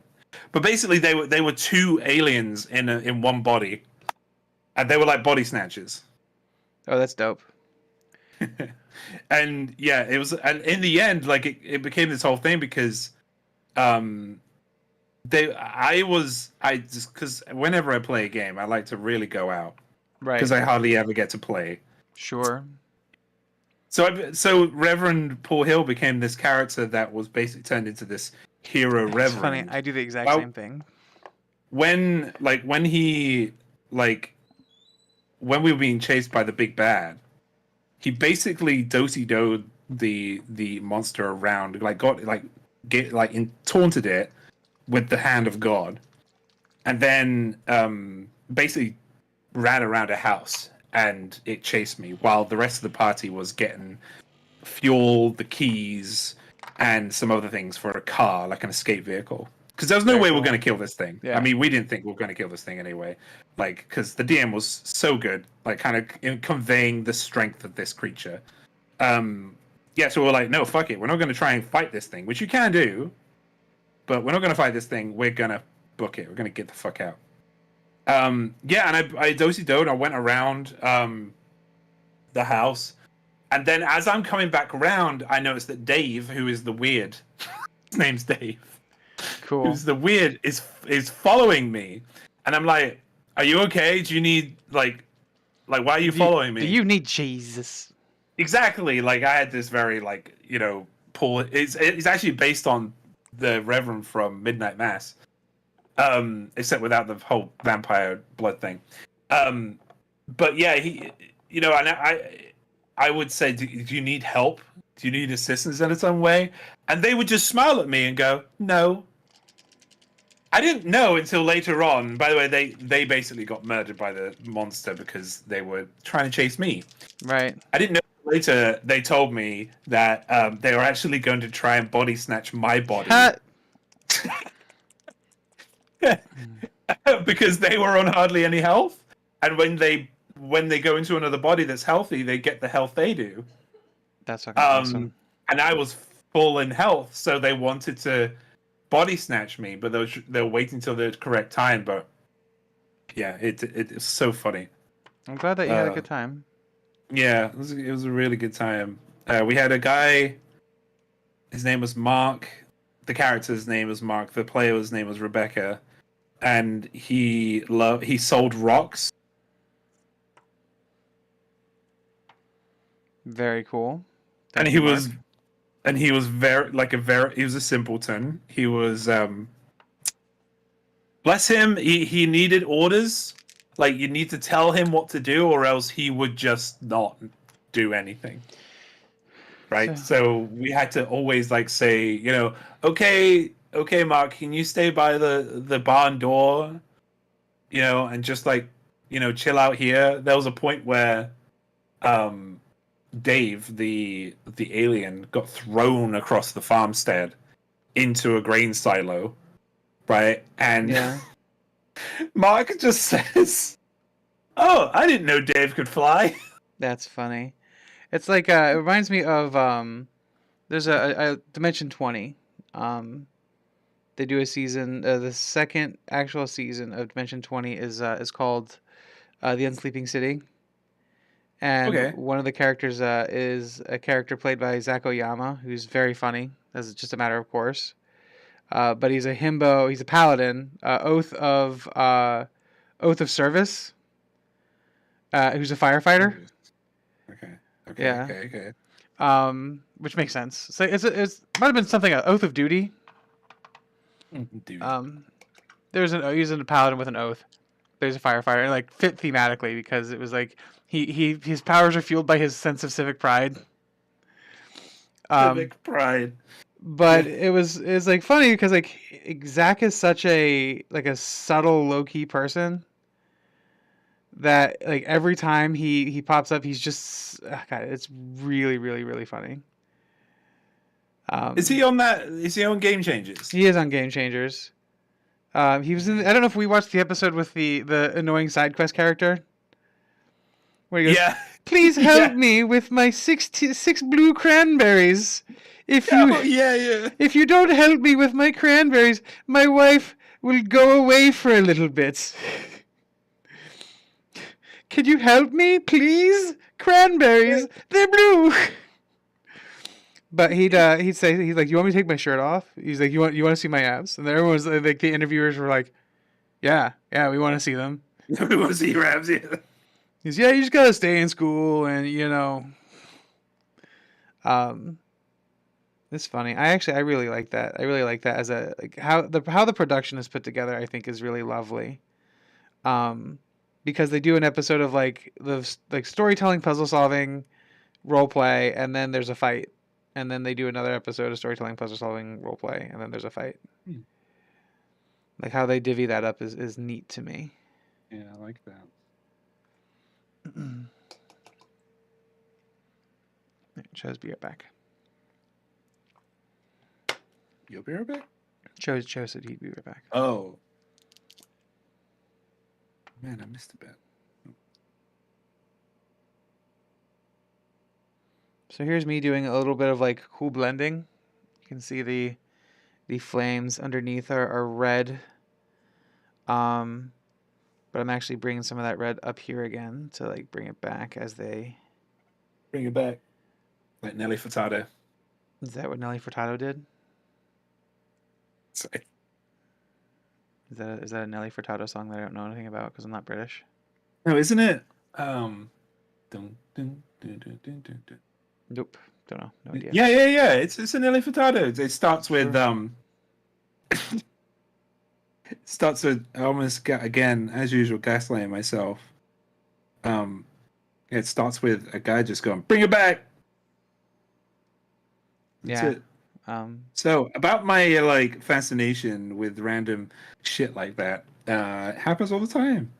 But basically, they were two aliens in one body, and they were like body snatchers. Oh, that's dope. And yeah, it was. And in the end, like it became this whole thing because, I just because whenever I play a game, I like to really go out, Right. Because I hardly ever get to play. Sure. So Reverend Paul Hill became this character that was basically turned into this hero It's reverend. funny. I do the exact same thing. When we were being chased by the big bad, he basically do-si-doed the monster around, taunted it with the hand of God, and then basically ran around a house and it chased me while the rest of the party was getting fuel, the keys, and some other things for a car, like an escape vehicle. Because there was no way we're going to kill this thing. Yeah. I mean, we didn't think we were going to kill this thing anyway. Like, because the DM was so good, like, kind of in conveying the strength of this creature. Yeah, so we're like, no, fuck it. We're not going to try and fight this thing, which you can do, but we're not going to fight this thing. We're going to book it. We're going to get the fuck out. Yeah, and I do-si-doed. I went around the house, and then as I'm coming back around, I noticed that Dave, who is the weird, his name's Dave. Cool. Who's the weird is following me, and I'm like, "Are you okay? Do you need like why are you following me? Do you need Jesus?" Exactly. Like I had this very Paul. It's actually based on the Reverend from Midnight Mass. Except without the whole vampire blood thing. But yeah, he, and I would say, do you need help? Do you need assistance in some way? And they would just smile at me and go, no. I didn't know until later on. By the way, they basically got murdered by the monster because they were trying to chase me. Right. I didn't know. Later, they told me that they were actually going to try and body snatch my body. Because they were on hardly any health, and when they go into another body that's healthy, they get the health they do. That's fucking awesome. And I was full in health, so they wanted to body snatch me, but they were waiting until the correct time. But yeah, it's so funny. I'm glad that you had a good time. Yeah, it was a really good time. We had a guy. His name was Mark. The character's name was Mark. The player's name was Rebecca. And he sold rocks. Very cool. And he was he was a simpleton. He was bless him, he needed orders. Like you need to tell him what to do or else he would just not do anything. Right? So we had to always say, okay, Mark, can you stay by the barn door? And just chill out here. There was a point where Dave, the alien, got thrown across the farmstead into a grain silo, right? And yeah. Mark just says, "Oh, I didn't know Dave could fly." That's funny. It's like it reminds me of there's a Dimension 20. They do a season. The second actual season of Dimension 20 is called The Unsleeping City. And one of the characters is a character played by Zach Oyama, who's very funny. That's just a matter of course. But he's a himbo. He's a paladin. Oath of Service. Who's a firefighter. Okay. Yeah. Okay. Which makes sense. So it might have been something Oath of Duty. Dude. He's a paladin with an oath. There's a firefighter, and fit thematically because it was his powers are fueled by his sense of civic pride. Civic pride. But it was funny because Zach is such a subtle low key person that every time he pops up he's just God, it's really really really funny. Is he on that? Is he on Game Changers? He is on Game Changers. He was in. I don't know if we watched the episode with the annoying side quest character, where he goes, Yeah. "Please help Yeah. me with my six blue cranberries. If you Oh, yeah. if you don't help me with my cranberries, my wife will go away for a little bit. Can you help me, please? Cranberries, they're blue." But he'd say, he's like, "You want me to take my shirt off?" He's like, you want to see my abs?" And everyone was like, the interviewers were like, "Yeah, we want to see them." We want to see your abs. Yeah. He's, "Yeah, you just gotta stay in school, and um, it's funny. I really like that. I really like that as a like how the production is put together. I think is really lovely. Um, because they do an episode of like storytelling, puzzle solving, role play, and then there's a fight. And then they do another episode of storytelling, puzzle solving, role play, and then there's a fight. Like how they divvy that up is neat to me. Yeah, I like that. Chose be right back. You'll be right back? Chose said he'd be right back. Oh. Man, I missed a bit. So here's me doing a little bit of like cool blending. You can see the flames underneath are red. But I'm actually bringing some of that red up here again to like bring it back as they... Bring it back. Like Nelly Furtado. Is that what Nelly Furtado did? Sorry. Is that a Nelly Furtado song that I don't know anything about because I'm not British? No, isn't it? Dun, dun, dun, dun, dun, dun, dun. Nope. Don't know. No idea. Yeah. It's a Nelly Furtado. It starts with starts with I almost again, as usual, gaslighting myself. It starts with a guy just going, "Bring it back." That's it. So about my like fascination with random shit like that, it happens all the time.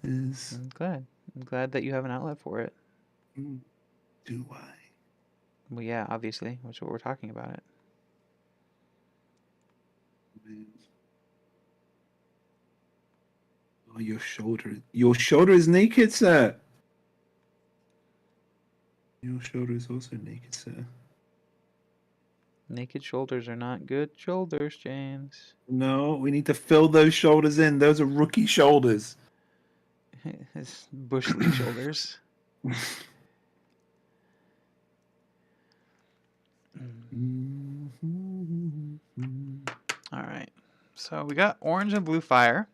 I'm glad that you have an outlet for it. Do I? Well, yeah, obviously, that's what we're talking about it. Oh, your shoulder is naked, sir. Your shoulder is also naked, sir. Naked shoulders are not good shoulders, James. No, we need to fill those shoulders in. Those are rookie shoulders. His bush league shoulders. All right. So we got orange and blue fire.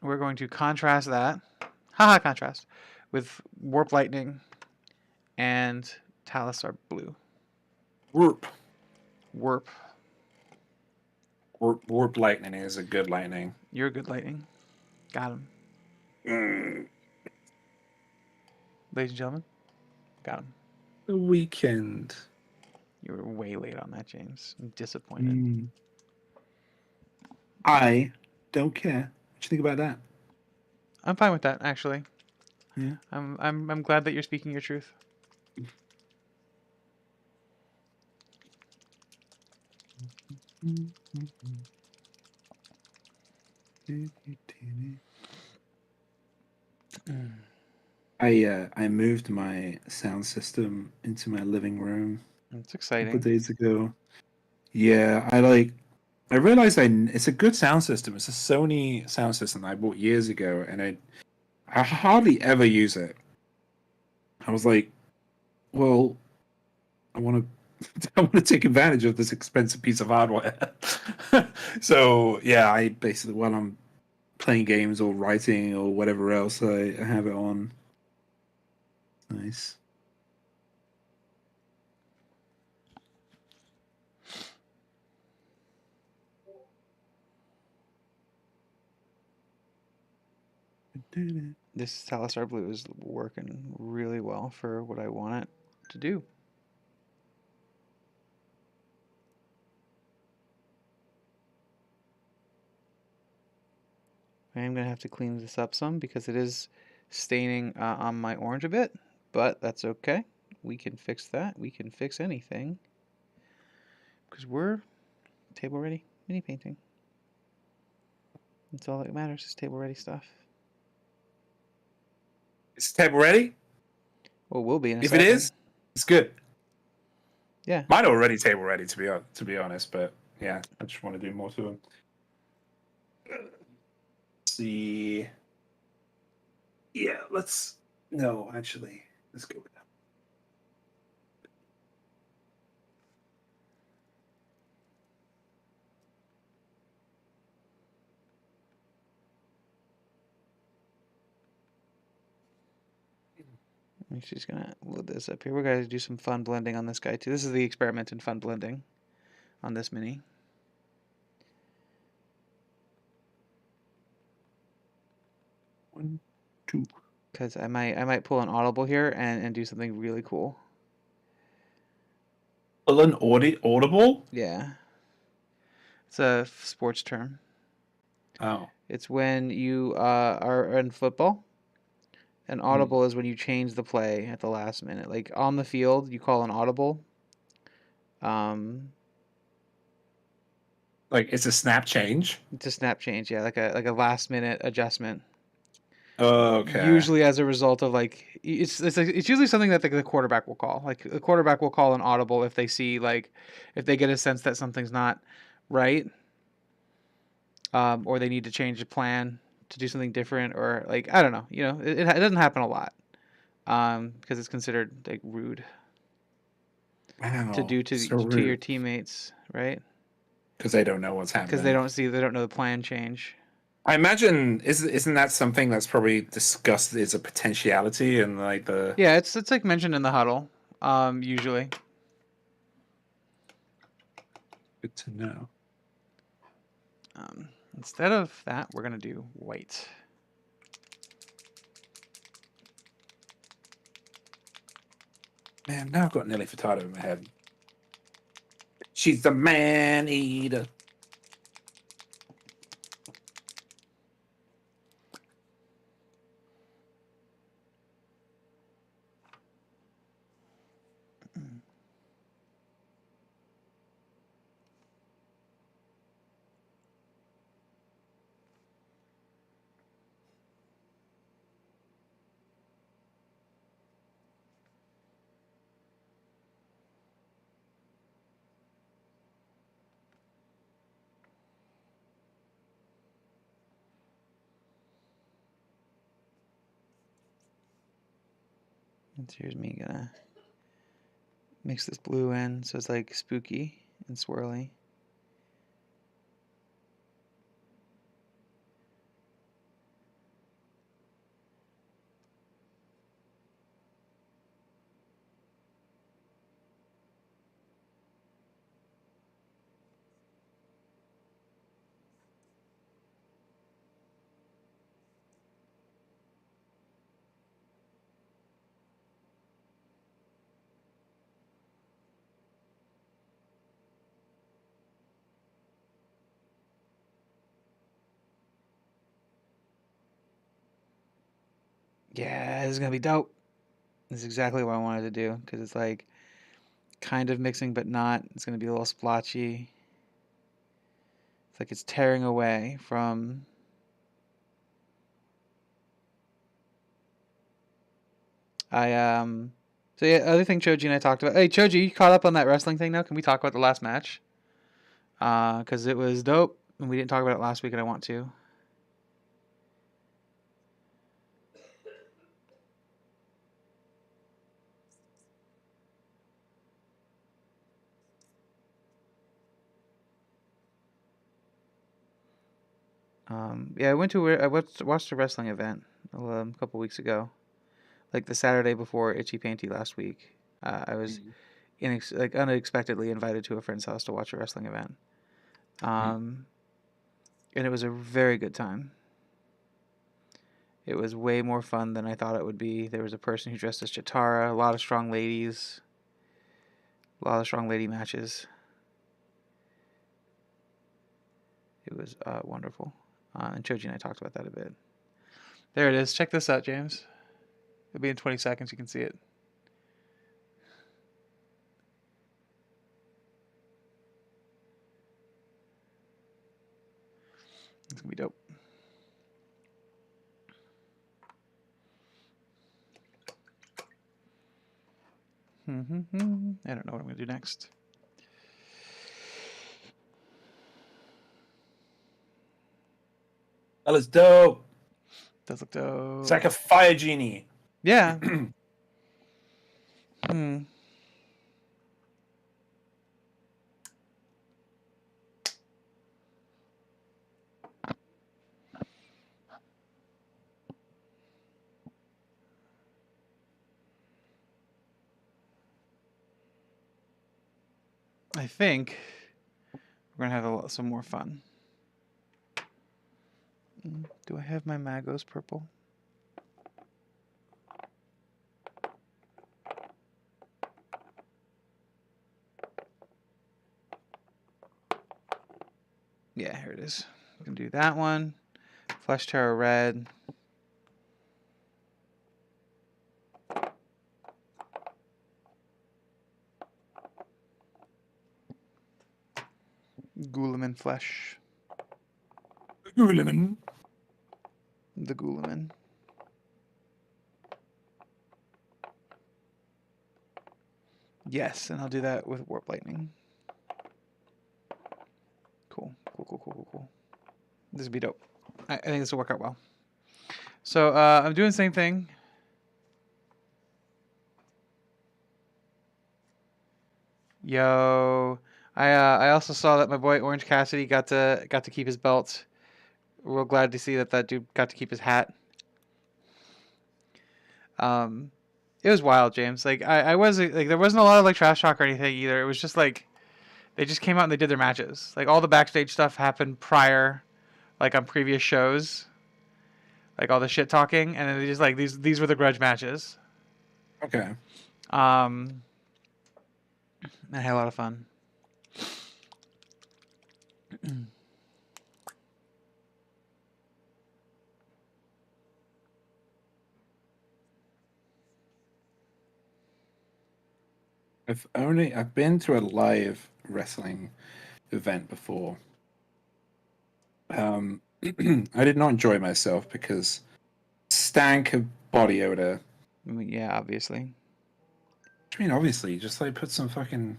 We're going to contrast that. Contrast. With warp lightning and Talisar blue. Warp lightning is a good lightning. You're a good lightning. Got him. Ladies and gentlemen, got him. The weekend. You were way late on that, James. I'm disappointed. I don't care. What you think about that? I'm fine with that, actually. Yeah. I'm glad that you're speaking your truth. I moved my sound system into my living room. It's exciting. A couple days ago. Yeah, I realized it's a good sound system. It's a Sony sound system that I bought years ago, and I hardly ever use it. I was like, well, I want to take advantage of this expensive piece of hardware. So yeah, I basically, while I'm playing games or writing or whatever else, I have it on. Nice. This Talisar blue is working really well for what I want it to do. I am going to have to clean this up some because it is staining on my orange a bit, but that's okay. we can fix that. We can fix anything. Because we're table ready mini painting. That's all that matters is table ready stuff. Is the table ready? Well, we'll be in a If second. it is, it's good. Yeah. Mine are already table ready to be honest, but yeah, I just want to do more to them. Let's see. Yeah, let's go with that. I'm just gonna load this up here. We're gonna do some fun blending on this guy too. This is the experiment in fun blending on this mini. One, two. Because I might pull an audible here and do something really cool. Pull an audible? Yeah. It's a sports term. Oh. It's when you are in football. An audible is when you change the play at the last minute. Like on the field, you call an audible. Like it's a snap change. It's a snap change, yeah, like a last minute adjustment. Okay. Usually as a result of like it's usually something that the quarterback will call. Like the quarterback will call an audible if they see like if they get a sense that something's not right, or they need to change the plan to do something different, or like I don't know. You know, it doesn't happen a lot, because it's considered like rude Wow. to do So to your rude. teammates, right? Because they don't know what's happening. Because they don't know the plan change. I imagine isn't that something that's probably discussed as a potentiality and like the Yeah, it's like mentioned in the huddle, usually. good to know. Instead of that, we're gonna do white. Man, now I've got Nelly Furtado in my head. She's the man eater. And so here's me gonna mix this blue in so it's like spooky and swirly. Yeah, this is gonna be dope. This is exactly what I wanted to do because it's like kind of mixing but not. It's gonna be a little splotchy. It's like it's tearing away from. So yeah, other thing Choji and I talked about. Hey Choji, you caught up on that wrestling thing now? Can we talk about the last match? Because it was dope and we didn't talk about it last week and I want to. Yeah, I watched a wrestling event a couple weeks ago, like the Saturday before Itchy Painty last week. I was unexpectedly invited to a friend's house to watch a wrestling event, and it was a very good time. It was way more fun than I thought it would be. There was a person who dressed as Chitara, a lot of strong ladies, a lot of strong lady matches. It was wonderful. And Choji and I talked about that a bit. There it is. Check this out, James. It'll be in 20 seconds. You can see it. It's gonna be dope. I don't know what I'm gonna do next. That looks dope. Does look dope. It's like a fire genie. Yeah. I think we're gonna have some more fun. Do I have my Magos purple? Yeah, here it is. We can do that one. Flesh Terror red. Guilliman flesh. Guilliman. The Guilliman. Yes, and I'll do that with Warp Lightning. Cool. This will be dope. I think this will work out well. So I'm doing the same thing. Yo, I also saw that my boy Orange Cassidy got to keep his belt. Real glad to see that dude got to keep his hat. It was wild, James. Like I was like there wasn't a lot of like trash talk or anything either. It was just like they just came out and they did their matches. Like all the backstage stuff happened prior, like on previous shows. Like all the shit talking, and then they just like these were the grudge matches. Okay. I had a lot of fun. I've been to a live wrestling event before. I did not enjoy myself because stank of body odor. I mean, yeah, obviously. I mean, obviously, just like put some fucking.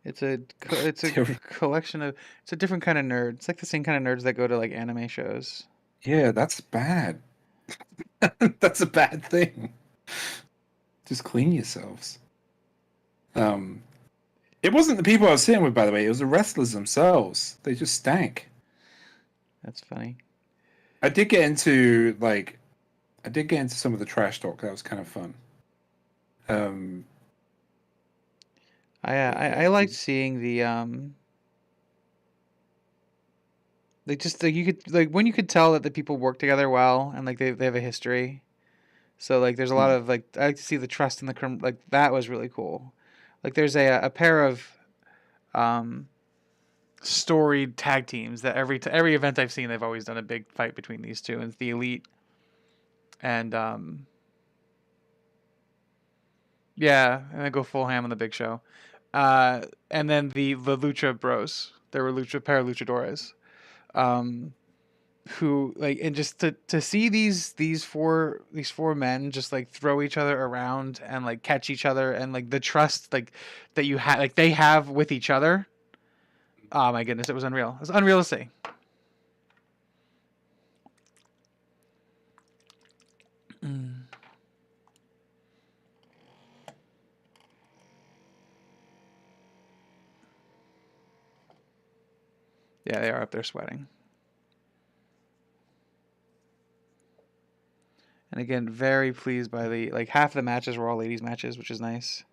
It's a collection of. It's a different kind of nerd. It's like the same kind of nerds that go to like anime shows. Yeah, that's bad. That's a bad thing. Just clean yourselves. It wasn't the people I was sitting with, by the way. It was the wrestlers themselves. They just stank. That's funny. I did get into some of the trash talk. That was kind of fun. I liked seeing the like just like you could like when you could tell that the people work together well and like they have a history. So like there's a lot of like I like to see the trust in the like that was really cool. Like there's a pair of storied tag teams that every event I've seen they've always done a big fight between these two, and it's the Elite and yeah, and then go full ham on the Big Show. And then the Lucha Bros. There were pair of luchadores. Who like and just to see these four men just like throw each other around and like catch each other and like the trust like that you have like they have with each other. Oh my goodness, it was unreal. It was unreal to see. Yeah, they are up there sweating. And again, very pleased by the like half the matches were all ladies matches, which is nice.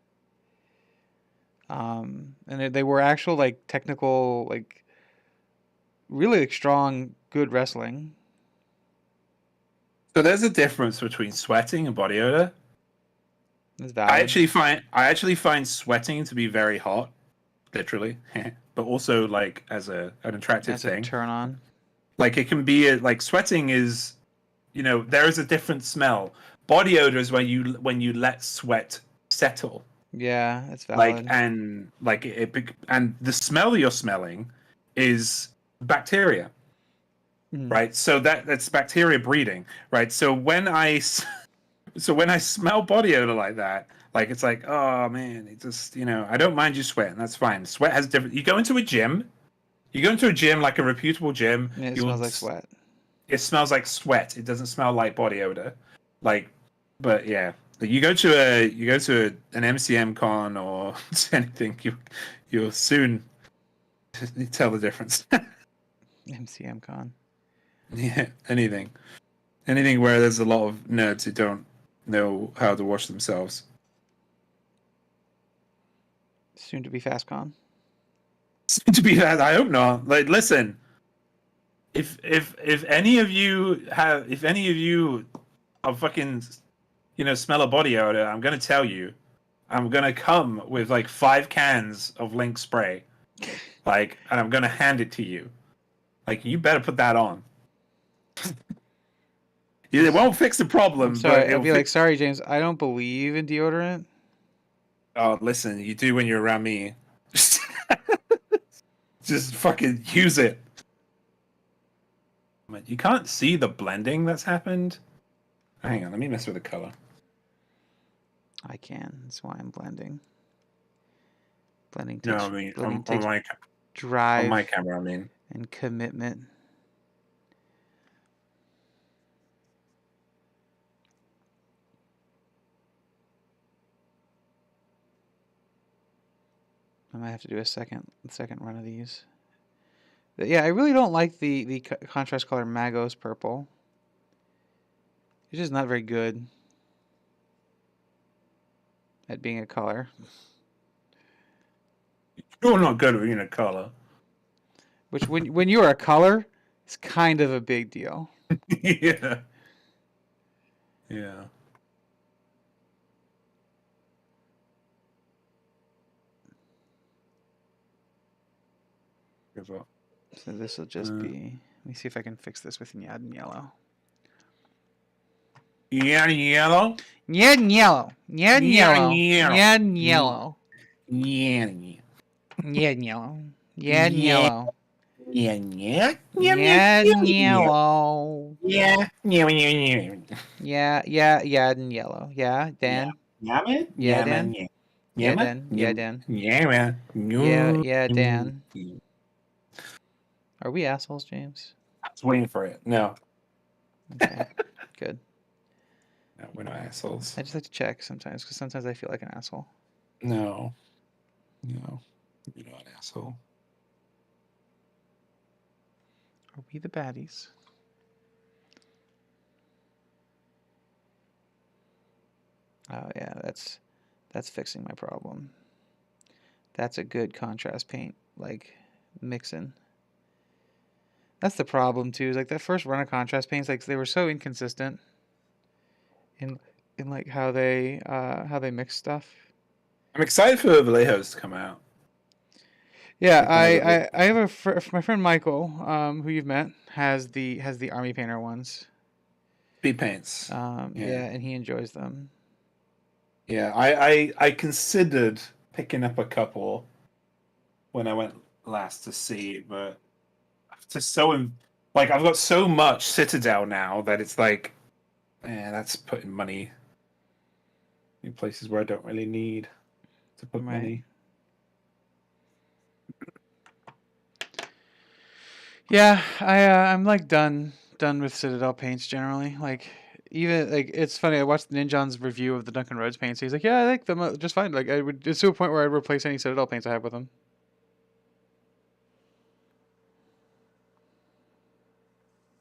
And they were actual like technical like really like, strong good wrestling. So there's a difference between sweating and body odor. It's valid. I actually find sweating to be very hot, literally, but also like as an attractive thing. A turn on. Like it can be like sweating is, there is a different smell. Body odor is when you let sweat settle. Yeah, that's valid. And the smell you're smelling is bacteria. Mhm. right? So that's bacteria breeding, right? So when I smell body odor like that, like it's like, oh man, it just I don't mind you sweating. That's fine. Sweat has different. You go into a gym like a reputable gym. And it smells like sweat. It smells like sweat. It doesn't smell like body odor. Like, but yeah, you go to an MCM con or anything, you'll soon tell the difference. MCM con. Yeah, anything where there's a lot of nerds who don't know how to wash themselves. Soon to be fast con. To be that, I hope not. Like, listen, if any of you are fucking smell a body odor, I'm gonna tell you, I'm gonna come with like 5 cans of Link spray, like, and I'm gonna hand it to you. Like, you better put that on. It won't fix the I'm problem, but sorry. I'd it'll be like, fix. sorry, James. I don't believe in deodorant. Oh, listen, you do when you're around me. Just fucking use it. You can't see the blending that's happened. Hang on, let me mess with the color. I can. That's why I'm blending. Blending No, takes I mean blending on takes my drive camera. I mean, and commitment. I might have to do a second run of these. But yeah, I really don't like the contrast color Magos purple. It's just not very good at being a color. you're not good at being a color. Which when you are a color, it's kind of a big deal. Yeah, yeah. Good luck. So this will just be. Let me see if I can fix this with Nyad and Yellow. Yeah, yellow. Nyad and Yellow. Nyad and Yeah, Yellow. yellow. Nyad and Yellow. Yeah, Nyad and Yellow. Nyad and yeah, Yellow. yeah, yeah, Nyad and yeah, Yellow. yeah, yeah. Yeah, and Yellow. Yeah, Yeah, Dan. yeah, man. Yeah, Yeah, man. Dan. Yeah, yeah, Yeah, man. Dan. Yeah, Yeah, Dan. yeah, man. Yeah, Dan. Are we assholes, James? I was waiting for it. No, Okay, good. no, we're not assholes. I just like to check sometimes because sometimes I feel like an asshole. No, no, you're not an asshole. Are we the baddies? Oh yeah, that's fixing my problem. That's a good contrast paint, like mixing. That's the problem too. Is like that first run of contrast paints, like they were so inconsistent in like how they mix stuff. I'm excited for Vallejos to come out. Yeah, Like the I have my friend Michael, who you've met, has the army painter ones. speed paints. Yeah, Yeah, and he enjoys them. yeah. I considered picking up a couple when I went last to see, but just like I've got so much Citadel now that it's like, man, that's putting money in places where I don't really need to put Right. money. Yeah, I'm like done with Citadel paints generally. Like even like it's funny. I watched Ninjon's review of the Duncan Rhodes paints. He's like, yeah, I like them just fine. Like I would, it's to a point where I'd replace any Citadel paints I have with them.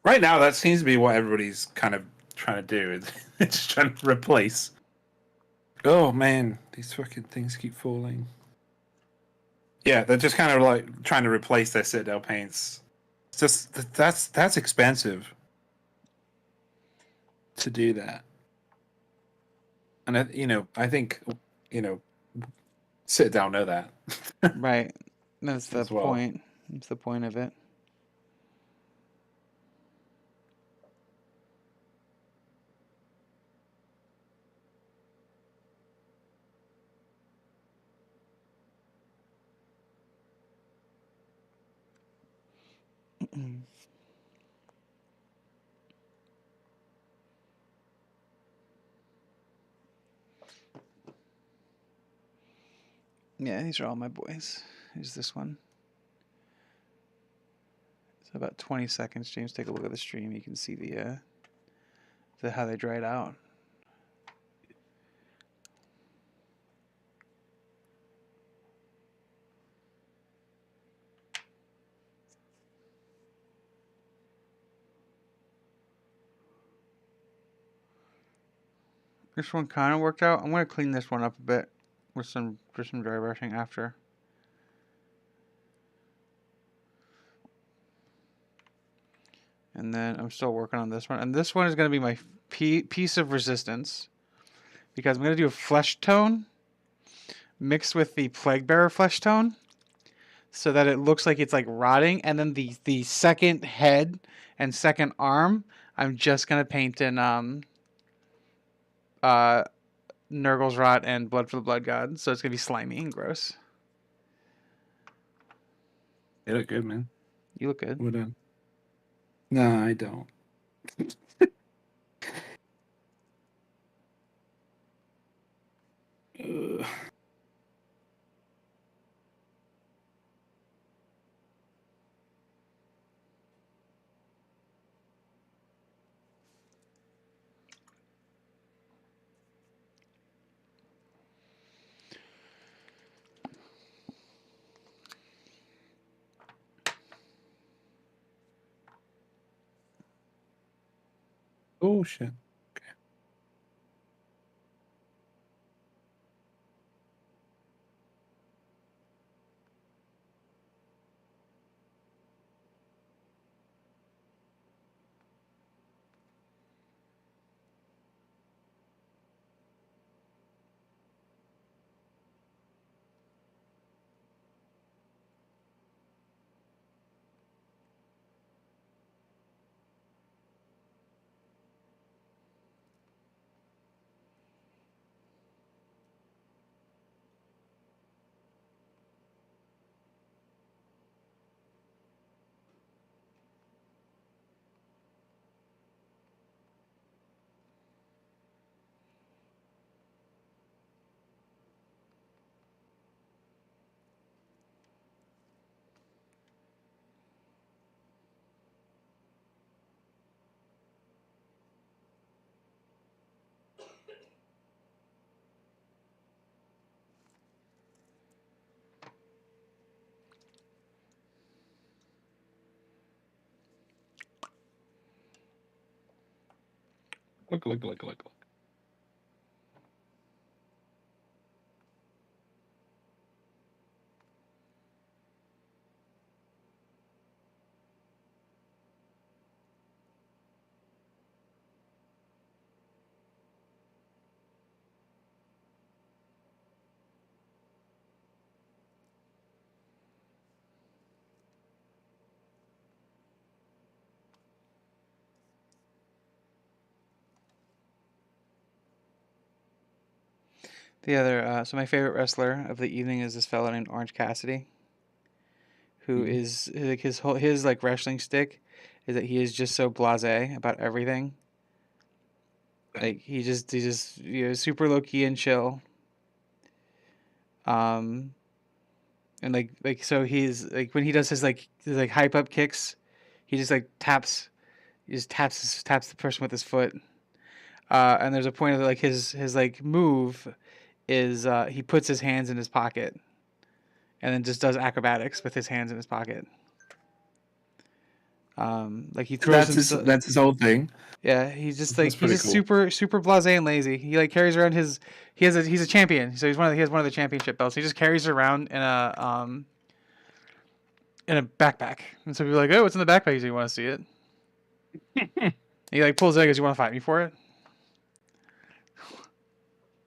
Right now, that seems to be what everybody's kind of trying to do. It's just trying to replace. Oh man, these fucking things keep falling. Yeah, they're just kind of like trying to replace their Citadel paints. It's just that's expensive to do that, and I think you know Citadel know that Right. That's the as well. point. That's the point of it. Yeah, these are all my boys. Here's this one. So about 20 seconds, James. Take a look at the stream. You can see the how they dried out. This one kind of worked out. I'm gonna clean this one up a bit with some dry brushing after. And then I'm still working on this one. And this one is going to be my piece of resistance. Because I'm going to do a flesh tone mixed with the Plague Bearer flesh tone. So that it looks like it's like rotting. And then the second head and second arm, I'm just going to paint in Nurgle's Rot and Blood for the Blood God. So it's going to be slimy and gross. They look good, man. You look good. Well done. No, I don't. Oh shit. Okay. Look. The other, so my favorite wrestler of the evening is this fellow named Orange Cassidy, who is like his like wrestling stick is that he is just so blasé about everything. Like he's just super low key and chill. And like so he's like when he does his hype up kicks, he just like taps, taps the person with his foot. And there's a point of like his like move is he puts his hands in his pocket and then just does acrobatics with his hands in his pocket. Like he throws That's his whole thing. Yeah, he's just like That's pretty cool. super blasé and lazy. He like carries around he's a champion, so he has one of the championship belts. He just carries it around in a backpack, and so people are like, oh, what's in the backpack? Do you want to see it? He like pulls it out and goes, you want to fight me for it?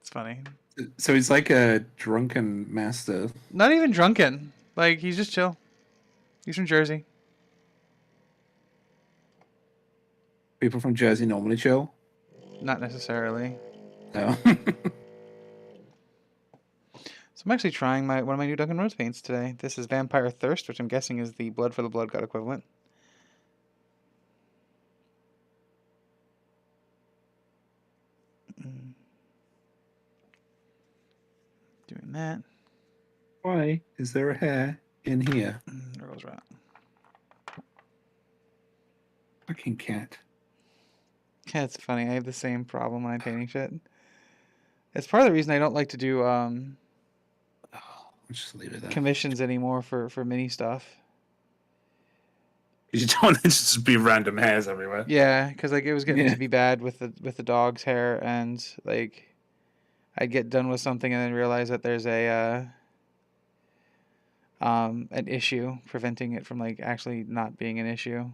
It's funny. So he's like a drunken master. Not even drunken. Like he's just chill. He's from Jersey. People from Jersey normally chill. Not necessarily. No. So I'm actually trying one of my new Dunkin' Rose paints today. This is Vampire Thirst, which I'm guessing is the Blood for the Blood God equivalent. Doing that. Why is there a hair in here? There goes Rat. Fucking cat. Yeah, it's funny. I have the same problem when I'm painting shit. It's part of the reason I don't like to do Oh, I'll just leave it there. commissions anymore for mini stuff. You don't want it to just be random hairs everywhere. Yeah, because like it was getting Yeah. to be bad with the dog's hair, and like I'd get done with something and then realize that there's an issue preventing it from like actually not being an issue.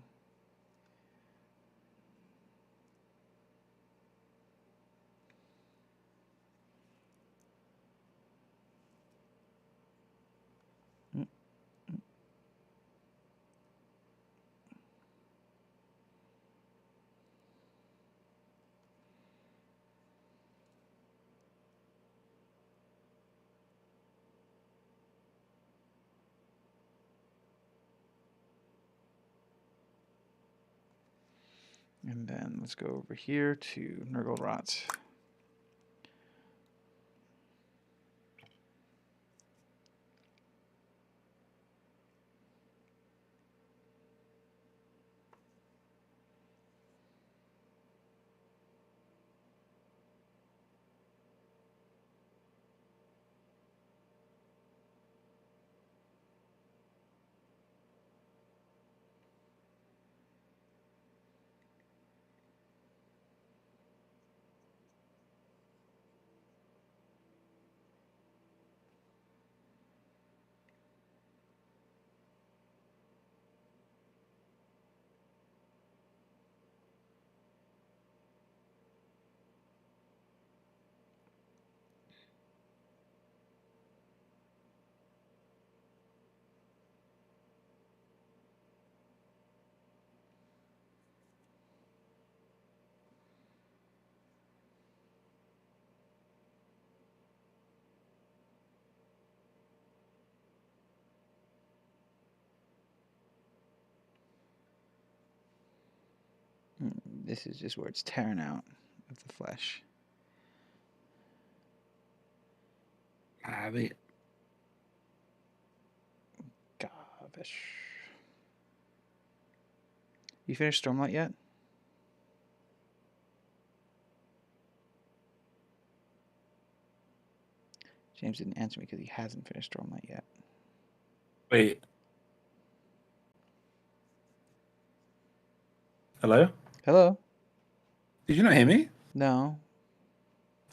And then let's go over here to Nurgle Rot. This is just where it's tearing out of the flesh. Have it. Gavish. You finished Stormlight yet? James didn't answer me because he hasn't finished Stormlight yet. Wait. Hello? Hello? Did you not hear me? No.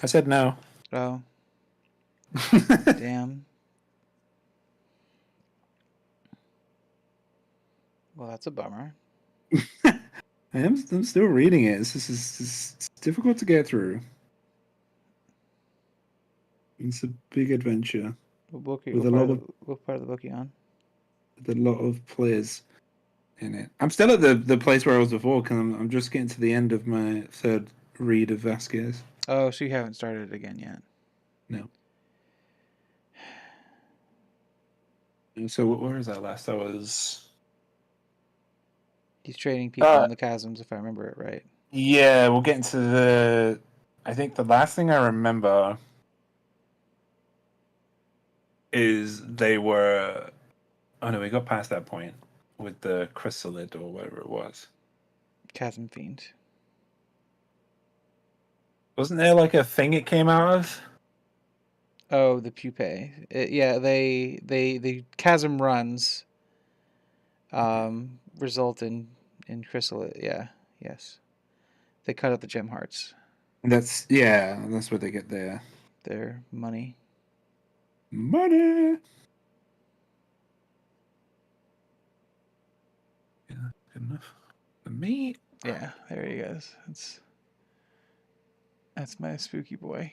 I said no. Oh. Damn. Well, that's a bummer. I'm still reading it. It's difficult to get through. It's a big adventure What with a lot of part of the book are you on? players in it. I'm still at the place where I was before because I'm just getting to the end of my third read of Vasquez. Oh, so you haven't started it again yet? No. So where is that last? That was. He's trading people in the chasms, if I remember it right. Yeah, we'll get into the. I think the last thing I remember is they were. Oh no, we got past that point with the chrysalid or whatever it was. Chasm Fiend. Wasn't there like a thing it came out of? Oh, the pupae. Yeah, the chasm runs result in chrysalid. Yeah, yes. They cut out the gem hearts. That's where they get their money. money. Yeah, good enough for me. Yeah, there he goes. That's my spooky boy.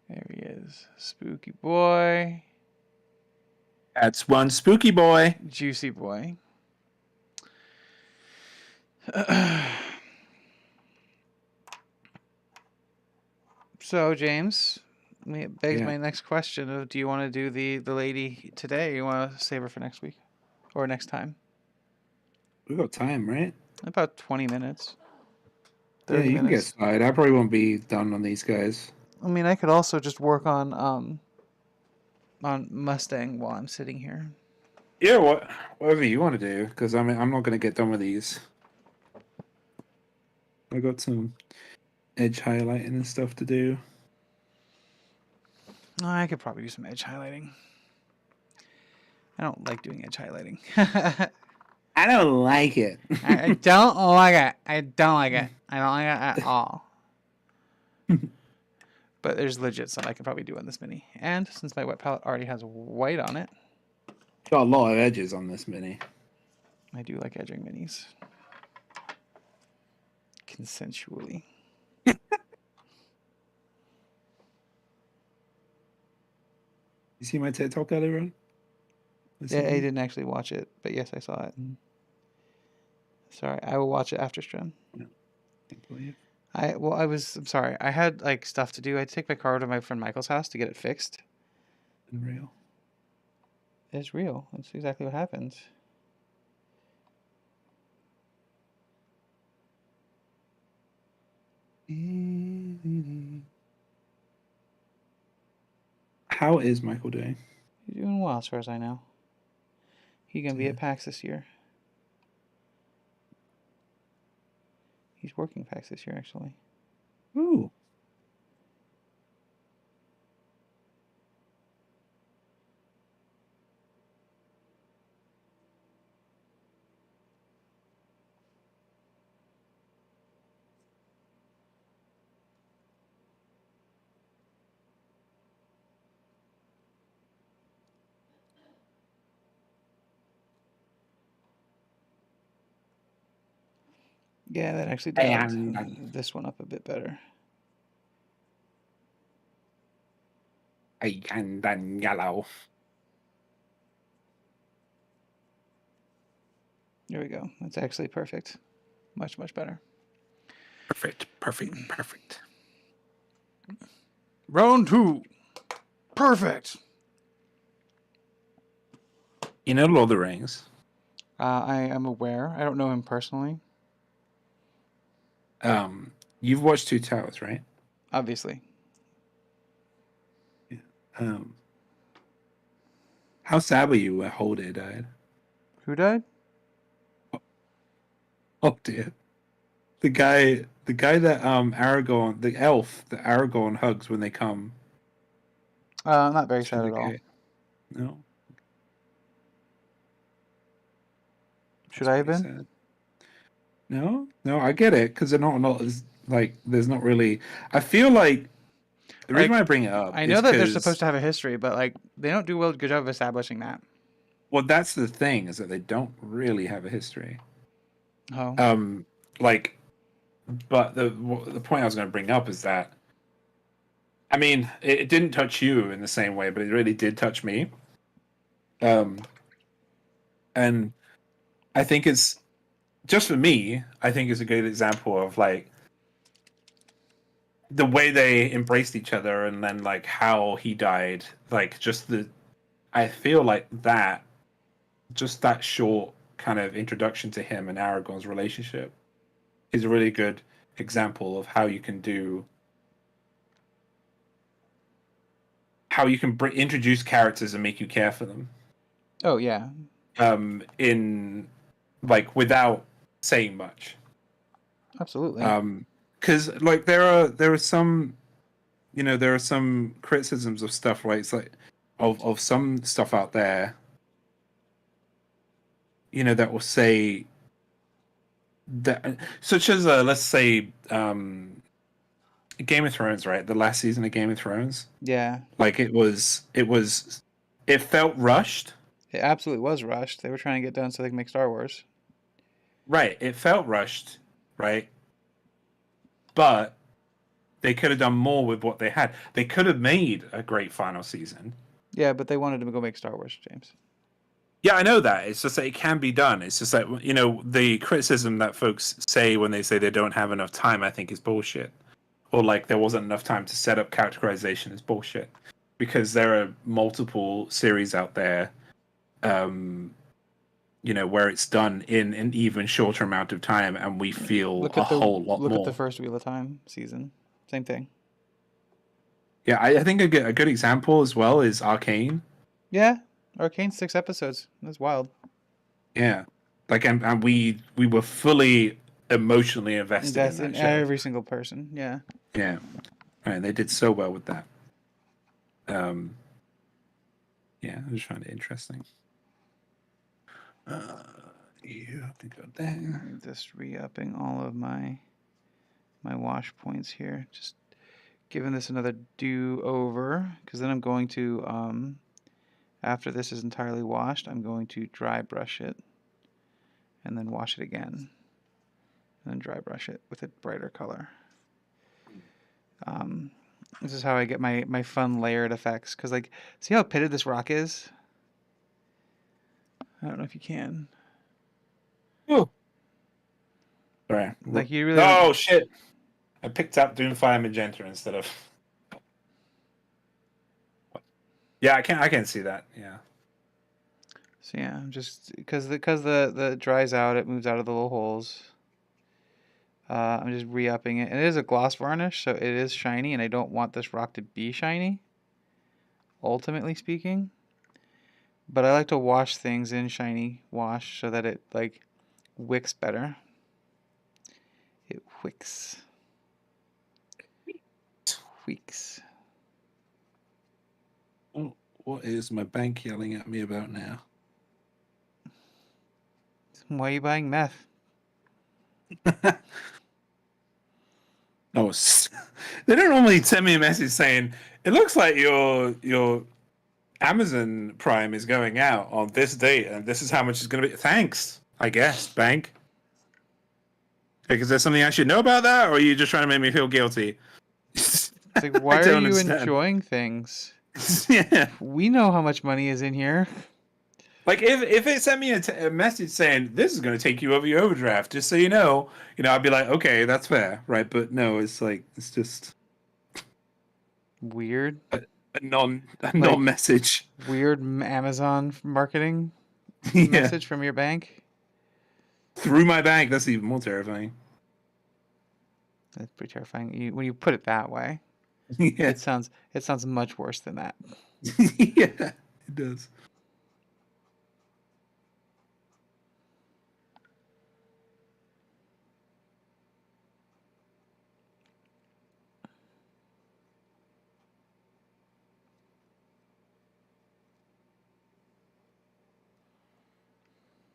There he is. Spooky boy. That's one spooky boy. Juicy boy. So, James, it begs my next question of, do you want to do the lady today, or you want to save her for next week? Or next time? We got time, right? About 20 minutes. Yeah, 30 you can get minutes. started. I probably won't be done on these guys. I mean, I could also just work on Mustang while I'm sitting here. Yeah, whatever you want to do, because I'm not going to get done with these. I got some edge highlighting and stuff to do. I could probably do some edge highlighting. I don't like doing edge highlighting. I don't like it. I don't like it. I don't like it. I don't like it at all. But there's legit stuff I could probably do on this mini. And since my wet palette already has white on it, Got a lot of edges on this mini. I do like edging minis. Consensually. You see my TikTok earlier on? Yeah, I didn't actually watch it, but yes, I saw it. Sorry, I will watch it after stream. I'm sorry. I had like stuff to do. I had to take my car over to my friend Michael's house to get it fixed. Real. It's real. That's exactly what happened. How is Michael doing? He's doing well, as far as I know. He's gonna be at PAX this year. He's working PAX this year, actually. Ooh. Yeah, that actually dialed this one up a bit better. Yellow. There we go. That's actually perfect. Much, much better. Perfect. Round 2. Perfect. You know Lord of the Rings? I am aware. I don't know him personally. You've watched Two Towers, right? Obviously. Yeah. How sad were you when Holder died? Who died? Oh dear. The guy that Aragorn, the elf that Aragorn hugs when they come. Not very sad at all. No. Should I have been? Sad. No, I get it because they're not like there's not really. I feel like the reason why I bring it up. I know that they're supposed to have a history, but like they don't do a good job of establishing that. Well, that's the thing is that they don't really have a history. Oh. But the point I was going to bring up is that, I mean, it didn't touch you in the same way, but it really did touch me. And I think it's just for me. I think it's a good example of like the way they embraced each other, and then like how he died. Like just I feel like that, just that short kind of introduction to him and Aragorn's relationship is a really good example of how you can introduce characters and make you care for them. Oh yeah. In like without saying much. Absolutely. Because like there are some, there are some criticisms of stuff, right? It's like of some stuff out there, that will say that, such as let's say Game of Thrones, right? The last season of Game of Thrones. Yeah. Like it felt rushed. It absolutely was rushed. They were trying to get done so they could make Star Wars. Right. It felt rushed, right? But they could have done more with what they had. They could have made a great final season. Yeah, but they wanted to go make Star Wars, James. Yeah, I know that. It's just that it can be done. It's just that, the criticism that folks say when they say they don't have enough time, I think is bullshit. Or like there wasn't enough time to set up characterization is bullshit. Because there are multiple series out there where it's done in an even shorter amount of time, and we feel Look a at the whole lot look at the more. first Wheel of Time season. Same thing. Yeah, I think a good example as well is Arcane. Yeah, Arcane 6 episodes. That's wild. Yeah, like and we were fully emotionally invested in That's in that show. every single person. Yeah. Yeah, and they did so well with that. Um, yeah, I just found it interesting. You have to go there. I'm just re-upping all of my wash points here. Just giving this another do-over, because then I'm going to after this is entirely washed, I'm going to dry brush it and then wash it again and then dry brush it with a brighter color. This is how I get my fun layered effects, because like, see how pitted this rock is? I don't know if you can. Oh, sorry. Like you really Oh don't. shit! I picked up Doomfire Magenta instead of. Yeah, I can see that. Yeah. So yeah, I'm just because the dries out, it moves out of the little holes. I'm just re-upping it. And it is a gloss varnish, so it is shiny, and I don't want this rock to be shiny, ultimately speaking. But I like to wash things in shiny wash so that it like wicks better. It wicks. Weeks. Oh, what is my bank yelling at me about now? Why are you buying meth? Oh, they don't normally send me a message saying it looks like your Amazon Prime is going out on this date, and this is how much it's going to be. Thanks, I guess, bank. Like, is there something I should know about that, or are you just trying to make me feel guilty? It's like, I why are don't you understand. enjoying things? Yeah. We know how much money is in here. Like if it sent me a message saying this is going to take you over your overdraft, just so I'd be like, okay, that's fair, right? But no, it's like it's just Weird. a, a non Like message. weird Amazon marketing Yeah, message from your bank. through my bank. That's even more terrifying. That's pretty terrifying. When you put it that way, Yeah, it sounds much worse than that. yeah, it does.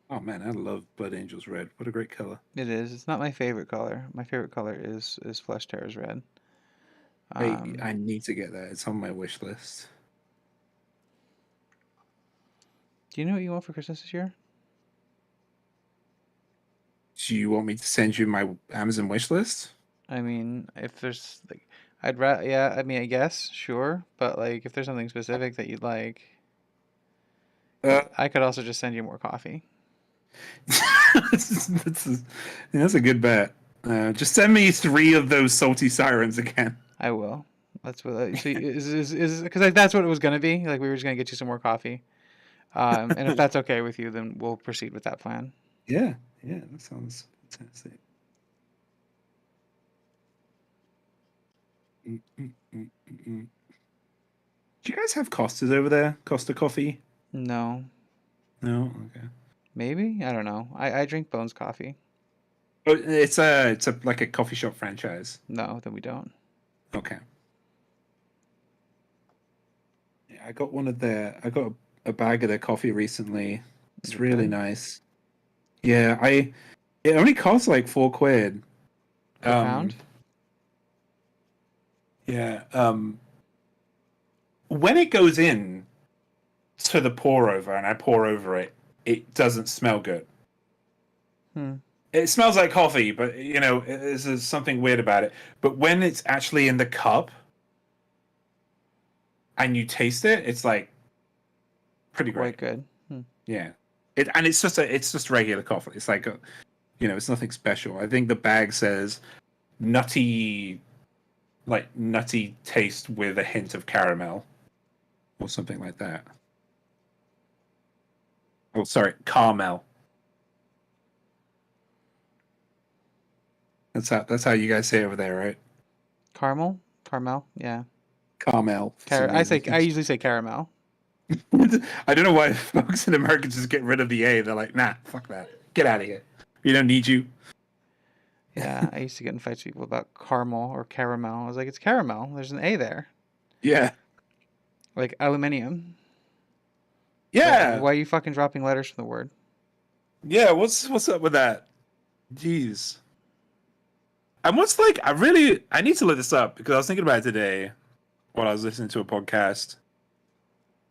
Oh man, I love Blood Angels Red. What a great color. It is. It's not my favorite color. My favorite color is Flesh Tearers Red. I need to get that. It's on my wish list. Do you know what you want for Christmas this year? Do you want me to send you my Amazon wish list? I mean, if there's like, I'd rather, yeah, I mean, I guess, sure, but like, if there's something specific that you'd like, Uh, I could also just send you more coffee. that's a good bet. Just send me 3 of those salty sirens again. I will. That's what. So is because like, that's what it was gonna be. Like we were just gonna get you some more coffee. And if that's okay with you, then we'll proceed with that plan. Yeah, yeah, that sounds fantastic. Mm, mm, mm, mm, mm. Do you guys have Costas over there? Costa coffee? No, No, okay. maybe I don't know. I drink Bones coffee. Oh, it's a like a coffee shop franchise. No, then we don't. Okay. Yeah, I got one of their. I got a bag of their coffee recently. Is It's it really good? nice. Yeah, it only costs like £4. Per pound? Yeah. When it goes in to the pour over and I pour over it, it doesn't smell good. Hmm. It smells like coffee, but there's something weird about it. But when it's actually in the cup and you taste it, it's like pretty Quite great. good. Hmm. Yeah. It's just regular coffee. It's like it's nothing special. I think the bag says nutty nutty taste with a hint of caramel or something like that. Oh, sorry, caramel. That's how you guys say it over there, right? Caramel, yeah. Carmel for some reason. I usually say caramel. I don't know why folks in America just get rid of the A. They're like, nah, fuck that. Get out of here. We don't need you. Yeah, I used to get in fights with people about caramel or caramel. I was like, it's caramel. There's an A there. Yeah. Like aluminium. Yeah. Why are you fucking dropping letters from the word? Yeah. What's up with that? Jeez. And what's like I need to look this up because I was thinking about it today while I was listening to a podcast.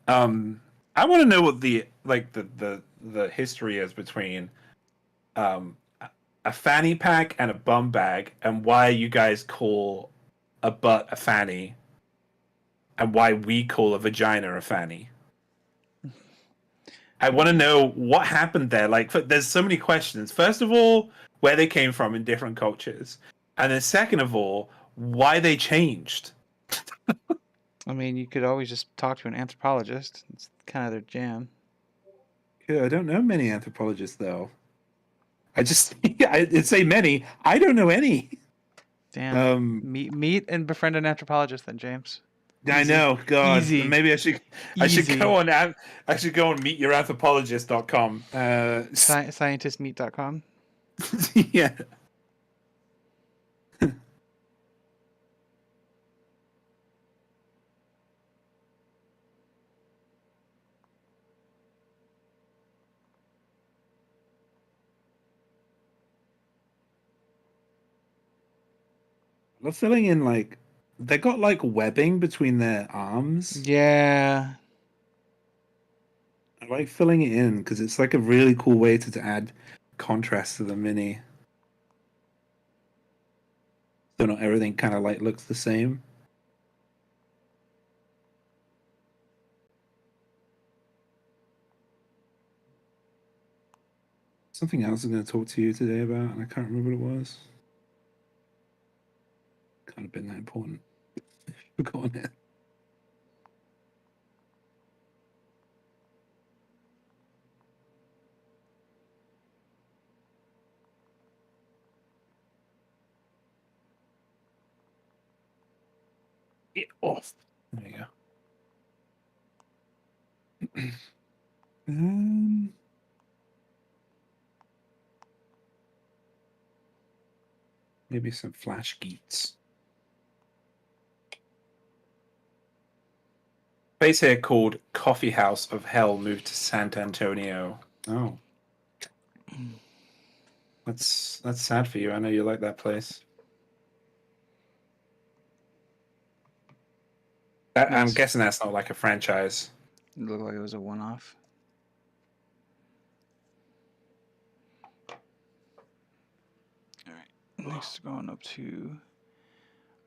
Um I want to know what the history is between um a fanny pack and a bum bag and why you guys call a butt a fanny and why we call a vagina a fanny. I want to know what happened there. Like, there's so many questions. First of all, where they came from in different cultures, and then second of all, why they changed. I mean, you could always just talk to an anthropologist. It's kind of their jam. Yeah, I don't know many anthropologists though. I just I'd say many. I don't know any. Damn. Um, Meet and befriend an anthropologist then, James. I Easy. know. God, Easy. maybe I should Easy. go on I should go on meetyouranthropologist.com. Scientistmeet.com. Yeah. They're filling in like they got like webbing between their arms. Yeah. I like filling it in because it's like a really cool way to add contrast to the mini. So not everything kind of like looks the same. Something else I'm going to talk to you today about, and I can't remember what it was. Can't have been that important. Forgotten it. Get off. There you go. Maybe some flash geeks. Place here called Coffee House of Hell moved to San Antonio. Oh, that's sad for you. I know you like that place. I'm Nice. guessing that's not like a franchise. It looked like it was a one-off. All right. Next, going up to.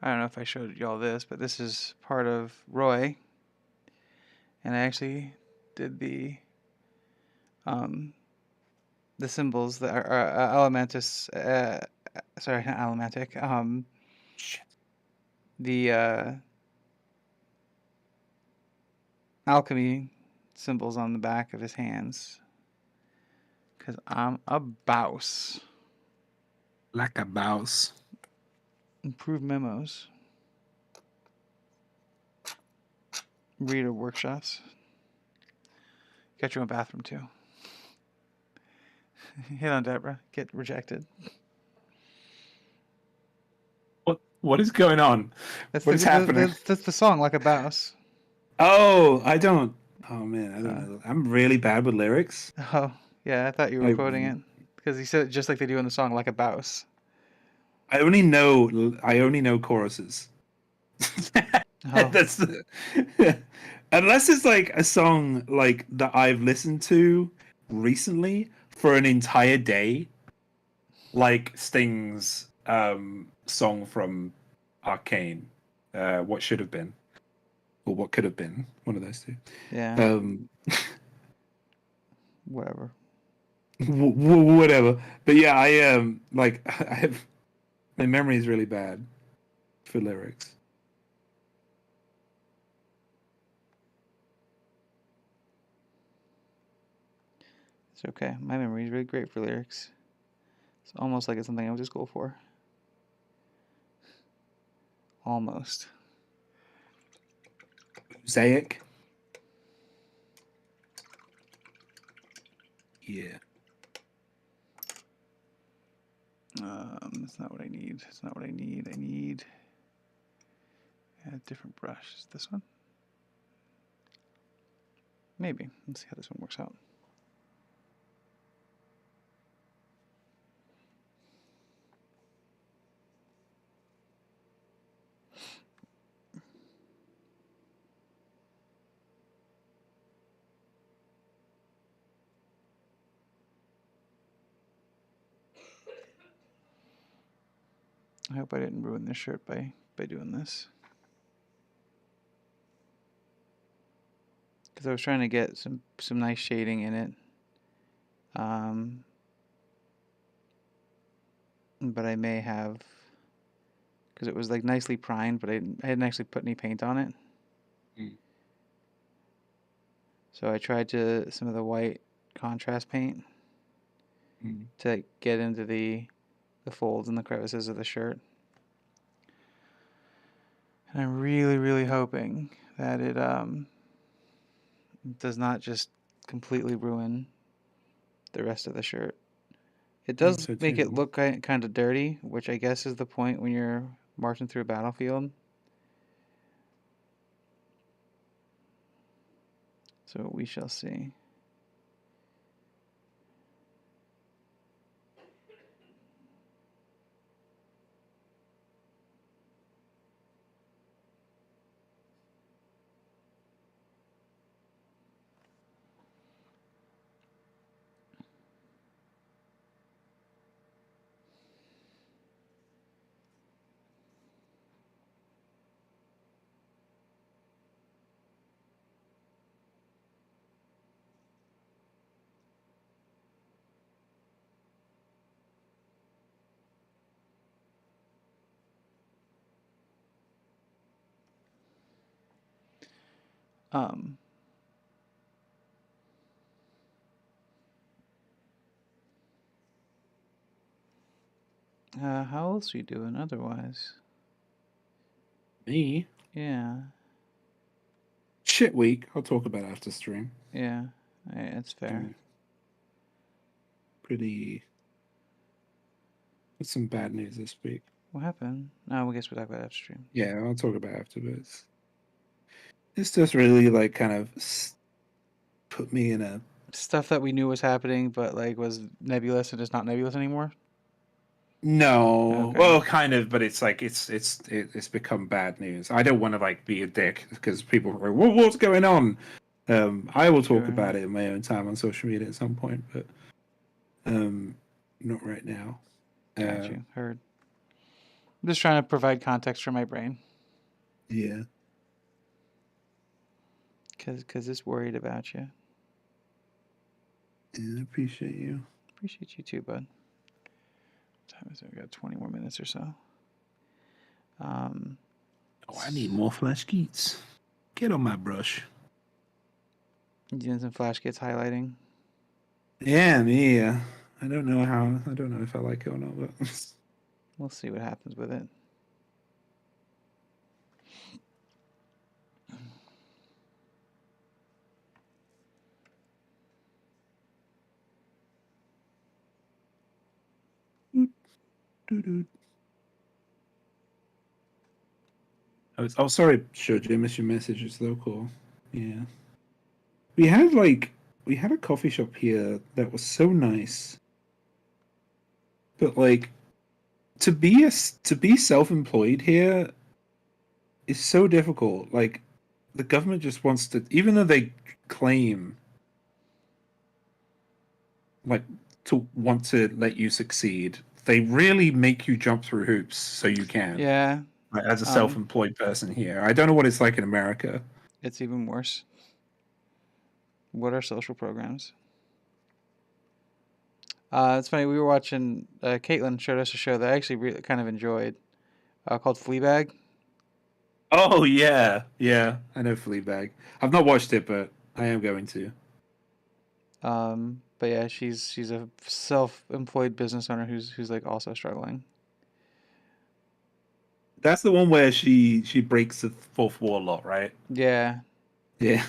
I don't know if I showed y'all this, but this is part of Roy, and I actually did the symbols that are Elementus. Sorry, not Elementic. Shit. The alchemy symbols on the back of his hands. Because I'm a bouse. Like a mouse. Improve memos. Reader workshops. Got you a bathroom too. Hit on Deborah. Get rejected. What is going on? What is happening? That's the song, Like a Bouse. Oh, I don't. Oh man, I don't know. I'm really bad with lyrics. Oh, yeah, I thought you were quoting it. Because he said it just like they do in the song, Like a Bouse. I only know choruses. Oh. That's unless it's like a song like that I've listened to recently for an entire day, like Sting's song from Arcane, what should have been or what could have been, one of those two. Yeah. Whatever. Whatever. But yeah, I like I have my memory is really bad for lyrics. It's okay. My memory is really great for lyrics. It's almost like it's something I went to school for. Almost. Mosaic. Yeah. That's not what I need. That's not what I need. I need a different brush. Is this one? Maybe. Let's see how this one works out. I hope I didn't ruin this shirt by doing this. Because I was trying to get some nice shading in it. But I may have, because it was like nicely primed, but I hadn't actually put any paint on it. So I tried some of the white contrast paint to get into the folds and the crevices of the shirt. And I'm really, really hoping that it does not just completely ruin the rest of the shirt. It does make it look kind of dirty, which I guess is the point when you're marching through a battlefield. So we shall see. How else are you doing otherwise? Me? Yeah. Shit week. I'll talk about after stream. Yeah. It's fair. Pretty. It's some bad news this week. What happened? No, I guess we'll talk about after stream. Yeah, I'll talk about afterwards. It's just really like kind of put me in a Stuff that we knew was happening, but like was nebulous and is not nebulous anymore. no. Okay. Well, kind of, but it's like it's become bad news. I don't want to like be a dick because people are like, well, what's going on? I will talk about it in my own time on social media at some point, but not right now. Got you. Heard. I'm just trying to provide context for my brain. Yeah. Cause it's worried about you. Yeah, I appreciate you. Appreciate you too, bud. What time is it? We got 20 more minutes or so. I need more flash geets. Get on my brush. You doing some flash kits highlighting? Yeah, me. I don't know how. I don't know if I like it or not, but we'll see what happens with it. Oh, sorry, Shoji, I missed your message. It's local. Yeah. We had a coffee shop here that was so nice. But like to be self-employed here is so difficult. Like the government just wants to, even though they claim like to want to let you succeed, they really make you jump through hoops so you can. Yeah. Like, as a self-employed person here, I don't know what it's like in America. It's even worse. What are social programs? It's funny. We were watching. Caitlin showed us a show that I actually really kind of enjoyed, called Fleabag. Oh yeah, yeah. I know Fleabag. I've not watched it, but I am going to. But yeah, she's a self-employed business owner who's like also struggling. That's the one where she breaks the fourth wall a lot, right? Yeah. Yeah.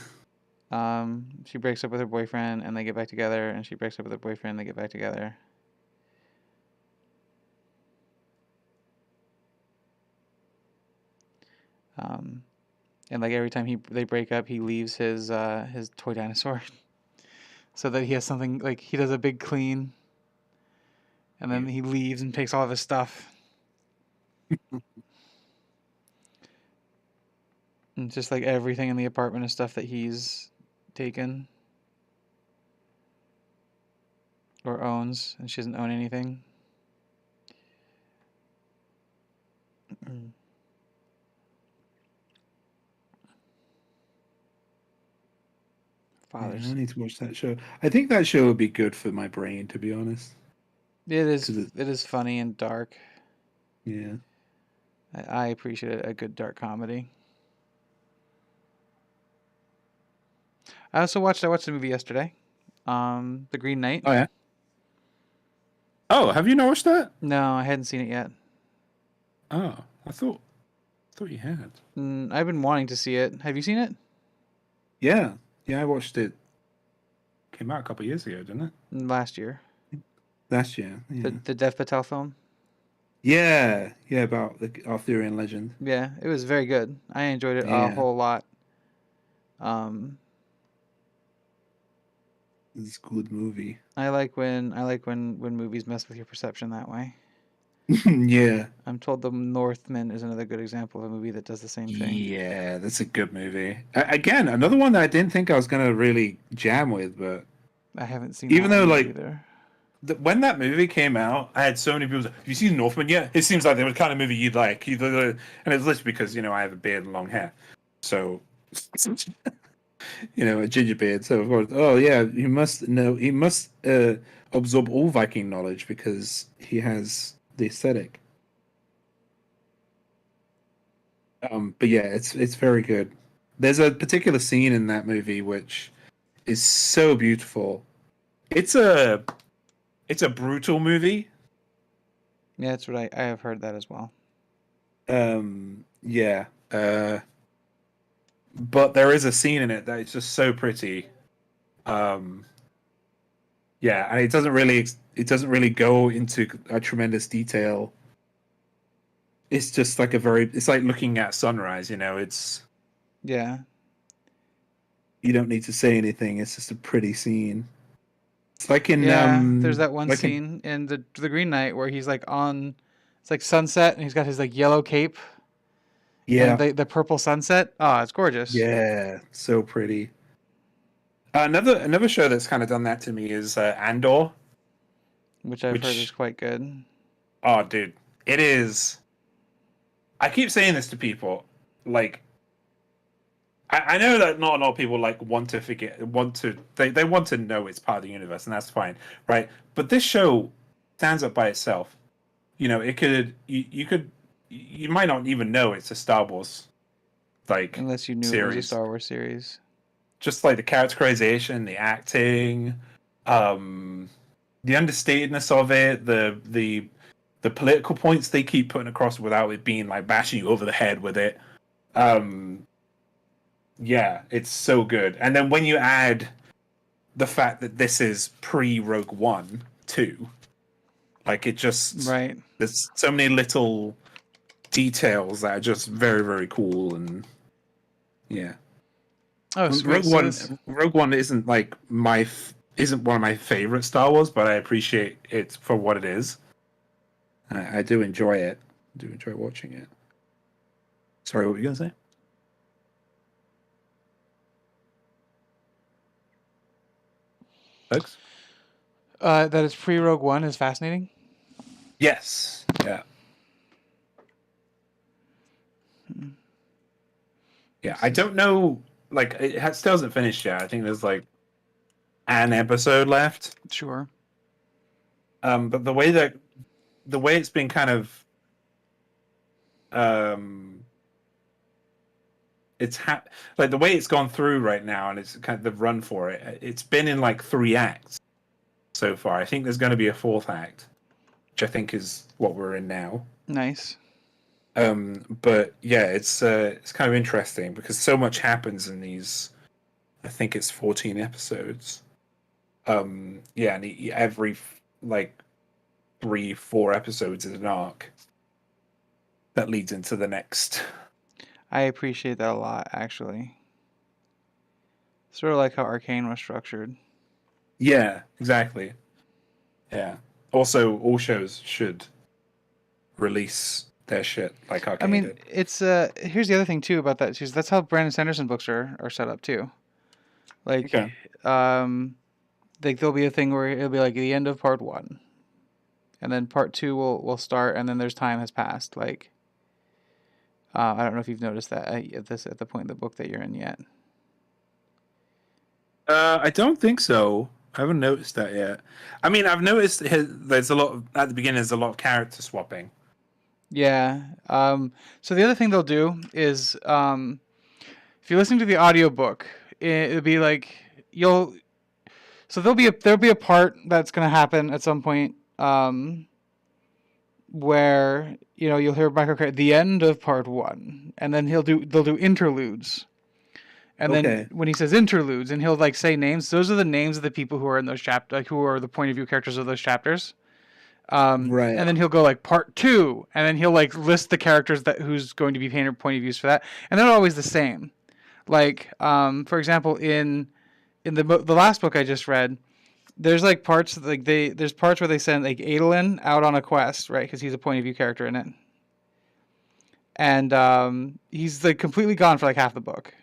She breaks up with her boyfriend and they get back together, and she breaks up with her boyfriend and they get back together. Um, and like every time they break up, he leaves his toy dinosaur so that he has something, like he does a big clean, and then he leaves and takes all of his stuff. And just like everything in the apartment is stuff that he's taken or owns, and she doesn't own anything. Yeah, Fathers. I need to watch that show. I think that show would be good for my brain, to be honest. It is. Because It is funny and dark. yeah. I appreciate a good dark comedy. I also watched. I watched the movie yesterday. The Green Knight. Oh yeah. Oh, have you not watched that? No, I hadn't seen it yet. Oh, I thought you had. I've been wanting to see it. Have you seen it? Yeah, yeah, I watched it. Came out a couple of years ago, didn't it? Last year. Last year. The Yeah. the Dev Patel film. Yeah, yeah, about the Arthurian legend. Yeah, it was very good. I enjoyed it a Yeah, whole lot. Um, it's a good movie. I like when movies mess with your perception that way. Yeah. I'm told The Northman is another good example of a movie that does the same thing. Yeah, that's a good movie. Again, another one that I didn't think I was gonna really jam with, but I haven't seen even that though one yet like either. when that movie came out, I had so many people say, "Have you seen Northman yet?" It seems like the kind of movie you'd like. And it's literally because I have a beard and long hair, so a ginger beard. So of course, oh yeah, he must know. He must absorb all Viking knowledge because he has the aesthetic. But yeah, it's very good. There's a particular scene in that movie which is so beautiful. It's a it's a brutal movie. Yeah, that's what I have heard that as well. Yeah. But there is a scene in it that is just so pretty. Um, yeah, and it doesn't really go into a tremendous detail. It's just like it's like looking at sunrise. Yeah. You don't need to say anything. It's just a pretty scene. It's like in Yeah, there's that one like in scene in the Green Knight where he's like on, it's like sunset, and he's got his like yellow cape and yeah, the purple sunset. Oh, it's gorgeous. yeah, so pretty. Another show that's kind of done that to me is Andor, Which I've heard is which quite good. oh dude, it is. I keep saying this to people, like I know that not a lot of people like they want to know it's part of the universe, and that's fine, right? But this show stands up by itself. It could you might not even know it's a Star Wars like Unless you knew it was a series. Star Wars series. Just like the characterization, the acting, um, the understatedness of it, the political points they keep putting across without it being like bashing you over the head with it. Um, yeah, it's so good. And then when you add the fact that this is pre Rogue One too, like it just Right. there's so many little details that are just very very cool and yeah. Oh, sweet. Rogue One isn't like isn't one of my favorite Star Wars, but I appreciate it for what it is. I do enjoy it. I do enjoy watching it. Sorry, what were you gonna say? Folks? That it's pre Rogue One is fascinating. Yes. Yeah. Yeah. I don't know. Like, still hasn't finished yet. I think there's like an episode left. Sure. But the way it's been kind of like the way it's gone through right now, and it's kind of the run for it. It's been in like 3 acts so far. I think there's going to be a fourth act, which I think is what we're in now. Nice. But yeah, it's kind of interesting because so much happens in these. I think it's 14 episodes. Yeah, and every like 3, 4 episodes is an arc that leads into the next. I appreciate that a lot, actually. Sort of like how Arcane was structured. Yeah, exactly. Yeah. Also, all shows should release their shit like I Arcane mean, did. it's here's the other thing too about that too. Is that's how Brandon Sanderson books are set up too. Like, Okay. um, like there'll be a thing where it'll be like the end of part one, and then part two will start, and then there's time has passed. Like, I don't know if you've noticed that at the point in the book that you're in yet. I don't think so. I haven't noticed that yet. I mean, I've noticed there's a lot of, at the beginning. There's a lot of character swapping. Yeah. So the other thing they'll do is if you're listening to the audiobook, it'll be like you'll so there'll be a part that's gonna happen at some point where you'll hear Michael Cray at the end of part one, and then they'll do interludes. And then Okay. when he says interludes, and he'll like say names, those are the names of the people who are in those chapters, like who are the point of view characters of those chapters. Right. And then he'll go like part two, and then he'll like list the characters that who's going to be painted point of views for that, and they're always the same. Like, for example, in the last book I just read, there's like parts like there's parts where they send like Adolin out on a quest, right? Because he's a point of view character in it, and he's like completely gone for like half the book,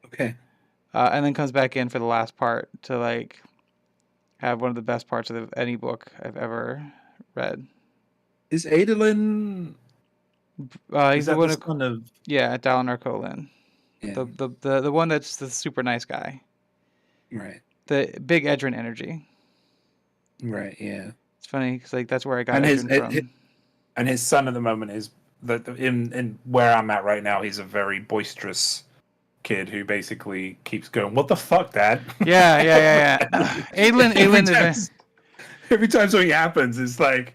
Okay. and then comes back in for the last part to like have one of the best parts of any book I've ever read. Is Adolin? Is He's the that one the who, son of? yeah, Dalinar Kholin, Yeah. the one that's the super nice guy, Right. the big Edrin energy. Right. Yeah. It's funny because like that's where I got And Edrin from. his son at the moment is in where I'm at right now. He's a very boisterous kid who basically keeps going, "What the fuck, Dad?" Yeah. Adolin, every Adolin is time, every time something happens, it's like,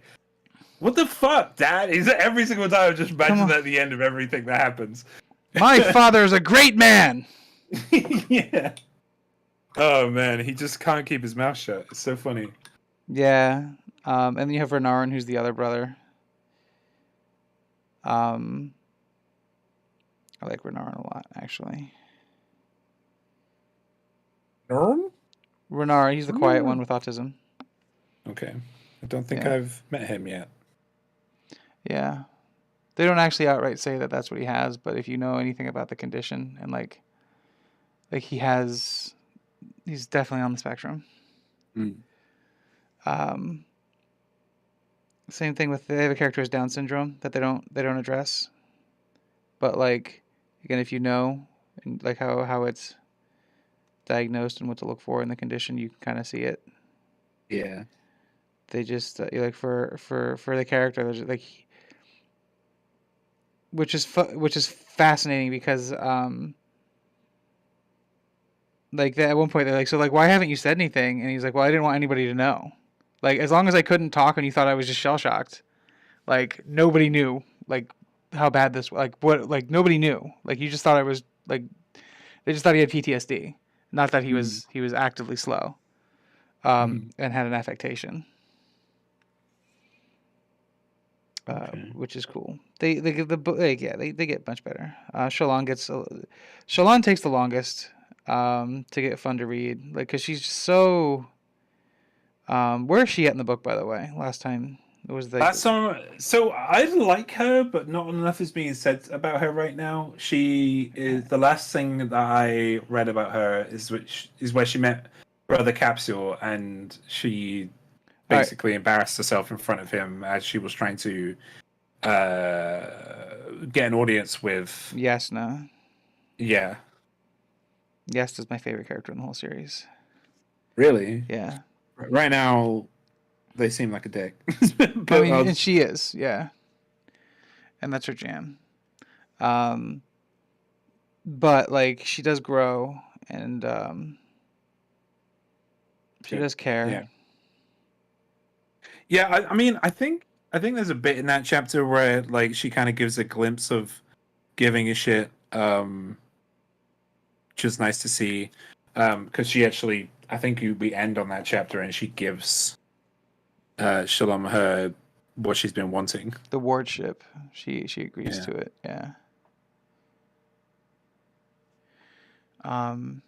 "What the fuck, Dad?" He's every single time. I just imagine that at the end of everything that happens. My father is a great man. Yeah. Oh man, he just can't keep his mouth shut. It's so funny. Yeah. And then you have Renarin, who's the other brother. Um, I like Renarin a lot, actually. Norm? Renarin, he's the quiet one with autism. Okay. I don't think Yeah. I've met him yet. Yeah. They don't actually outright say that that's what he has, but if you know anything about the condition and like he's definitely on the spectrum. Mm. Same thing with they have a character with Down syndrome that they don't address. But like again, if you know and like how it's diagnosed and what to look for in the condition, you can kind of see it. Yeah. They just like for the character, there's like which is fascinating because like at one point they're like, so like why haven't you said anything? And he's like, well, I didn't want anybody to know. Like as long as I couldn't talk and you thought I was just shell shocked, like nobody knew like how bad this like what like nobody knew. Like you just thought I was like they just thought he had PTSD, not that he was actively slow, and had an affectation. Okay. Which is cool. They get they get much better. Shalon Shalon takes the longest to get fun to read, like because she's so. Where is she at in the book, by the way? Last time it was the. That's so I like her, but not enough is being said about her right now. She is the last thing that I read about her is where she met Brother Capsule, and she All right. basically embarrassed herself in front of him as she was trying to get an audience with. Yasna. Yeah. Yasna's my favorite character in the whole series. Really? Yeah. Right now, they seem like a dick. But, I mean, and she is, yeah. And that's her jam. But like she does grow, and she does care. Yeah. Yeah, I mean, I think I think there's a bit in that chapter where like she kind of gives a glimpse of giving a shit, which is nice to see. Because she actually, I think we end on that chapter and she gives Shalom her what she's been wanting. The wardship. She agrees Yeah. to it. Yeah. And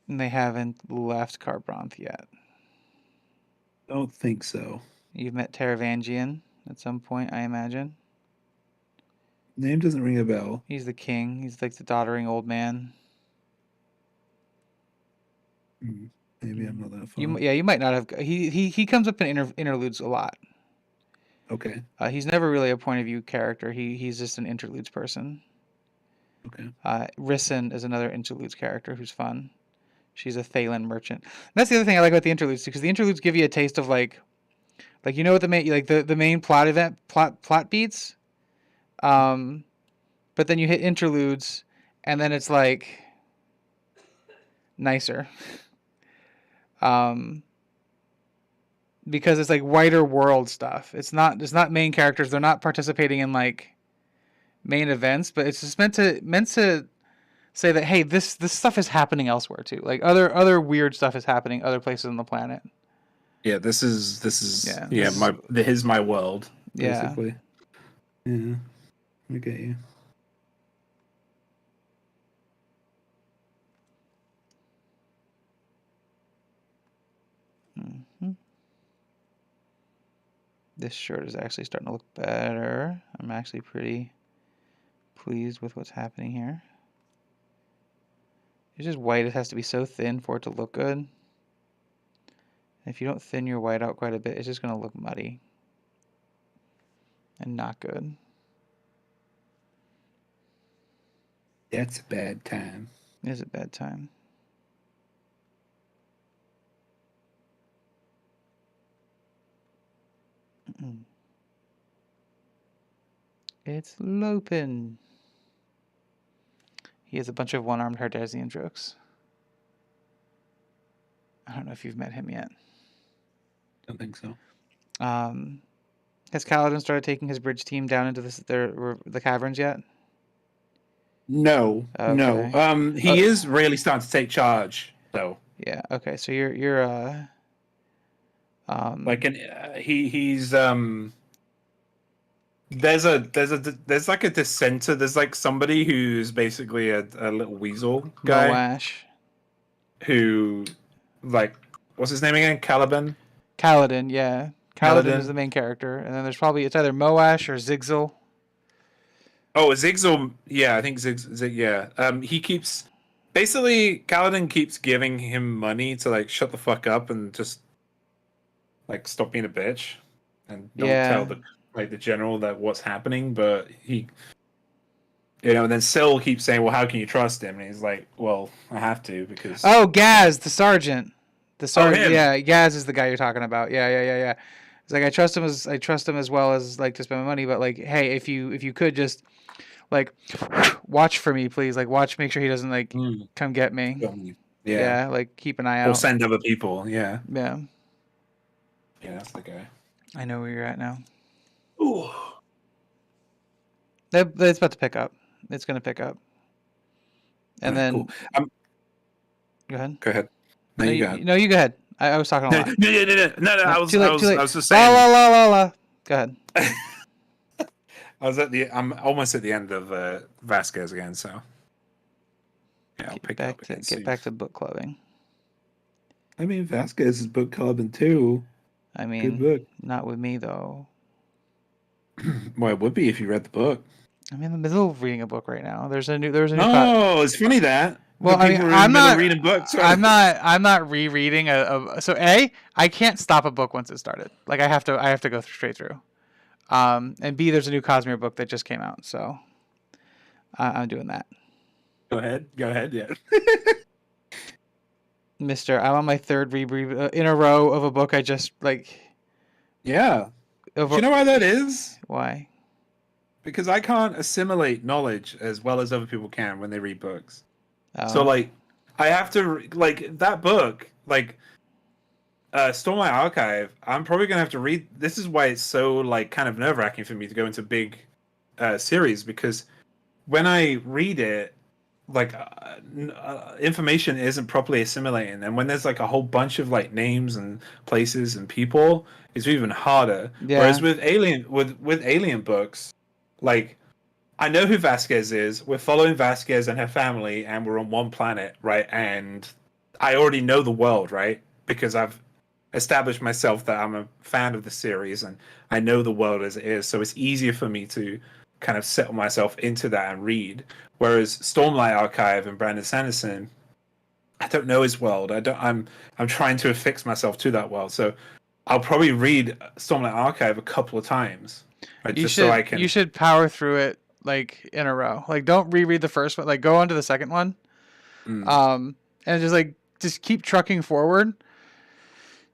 they haven't left Carbranth yet. Don't think so. You've met Taravangian at some point, I imagine. Name doesn't ring a bell. He's the king. He's like the doddering old man. Maybe I'm not that far. You might not have. He comes up in interludes a lot. Okay. He's never really a point of view character. He's just an interludes person. Okay. Risen is another interludes character who's fun. She's a Thalen merchant. And that's the other thing I like about the interludes, because the interludes give you a taste of like you know what the main plot beats, but then you hit interludes, and then it's like nicer, because it's like wider world stuff. It's not main characters. They're not participating in like main events, but it's just meant to say that, hey, this stuff is happening elsewhere too. Like other weird stuff is happening other places on the planet. Yeah, this is my world, basically. Yeah. I get you. Mm-hmm. This shirt is actually starting to look better. I'm actually pretty pleased with what's happening here. It's just white. It has to be so thin for it to look good. And if you don't thin your white out quite a bit, it's just going to look muddy and not good. That's a bad time. It is a bad time. It's Lopin. He has a bunch of one-armed Hardesian jokes. I don't know if you've met him yet. Don't think so. Has Kaladin started taking his bridge team down into the caverns yet? No, Okay. no. He is really starting to take charge, though. Yeah. Okay. So you're like he's there's like a dissenter. There's like somebody who's basically a little weasel guy. Moash. Who, like, what's his name again? Caliban? Kaladin, yeah. Kaladin is the main character, and then there's probably it's either Moash or Zigzil. Oh, Zigzil. Yeah, I think Zig. Yeah. He keeps basically Kaladin keeps giving him money to like shut the fuck up and just like stop being a bitch and don't tell the general that what's happening. But he, and then Syl keeps saying, "Well, how can you trust him?" And he's like, "Well, I have to because." Oh, Gaz, the sergeant. The sergeant. him. Yeah, Gaz is the guy you're talking about. Yeah. It's like I trust him as well as like to spend my money, but like, hey, if you could just like watch for me, please. Like make sure he doesn't like come get me. Yeah, like keep an eye out. Or send other people. Yeah. Yeah. Yeah, that's the guy. I know where you're at now. Ooh. It's about to pick up. It's going to pick up. And then... Cool. Go ahead. Go ahead. No, you go ahead. No, you go ahead. I was talking a lot. No, I was just saying. La. Go ahead. I'm almost at the end of Vasquez again, so... Yeah, I'll pick up again Get back to book clubbing. I mean, Vasquez is book clubbing too. I mean, good book. Not with me though. Well, it would be if you read the book. I'm in the middle of reading a book right now. There's a new. Oh, it's funny that. Well, I mean, I'm not reading books. I'm not rereading So I can't stop a book once it started. Like I have to go straight through. And B, there's a new Cosmere book that just came out, so I'm doing that. Go ahead, yeah. Mister, I'm on my third reread in a row of a book I just like. Yeah. Do you know why that is? Why? Because I can't assimilate knowledge as well as other people can when they read books. Oh. So like, I have to like that book. Like, Stormlight Archive. I'm probably gonna have to read. This is why it's so like kind of nerve wracking for me to go into big series, because when I read it, like information isn't properly assimilating, and when there's like a whole bunch of like names and places and people, it's even harder. Yeah. Whereas with alien books, like I know who Vasquez is. We're following Vasquez and her family, and we're on one planet, right? And I already know the world, right? Because I've established myself that I'm a fan of the series and I know the world as it is. So it's easier for me to kind of settle myself into that and read. Whereas Stormlight Archive and Brandon Sanderson, I don't know his world. I'm trying to affix myself to that world. So I'll probably read Stormlight Archive a couple of times, right? You Just so should I can. you should power through it like in a row. Like don't reread the first one. Like go on to the second one. And just keep trucking forward.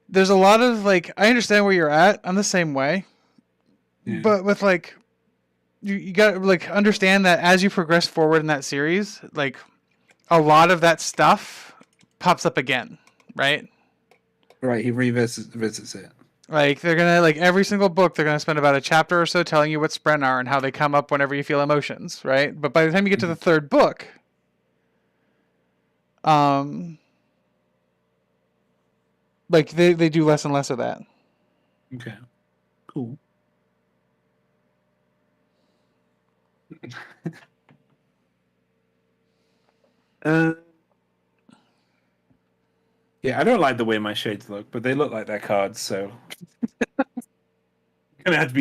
There's a lot of like I understand where you're at. I'm the same way. Yeah. But with like you got to like understand that as you progress forward in that series, like a lot of that stuff pops up again, right? Right, he visits it. Like they're gonna like every single book they're gonna spend about a chapter or so telling you what Spren are and how they come up whenever you feel emotions, right? But by the time you get to the third book, like they do less and less of that. Okay. Cool. Yeah, I don't like the way my shades look, but they look like their cards, so you're gonna have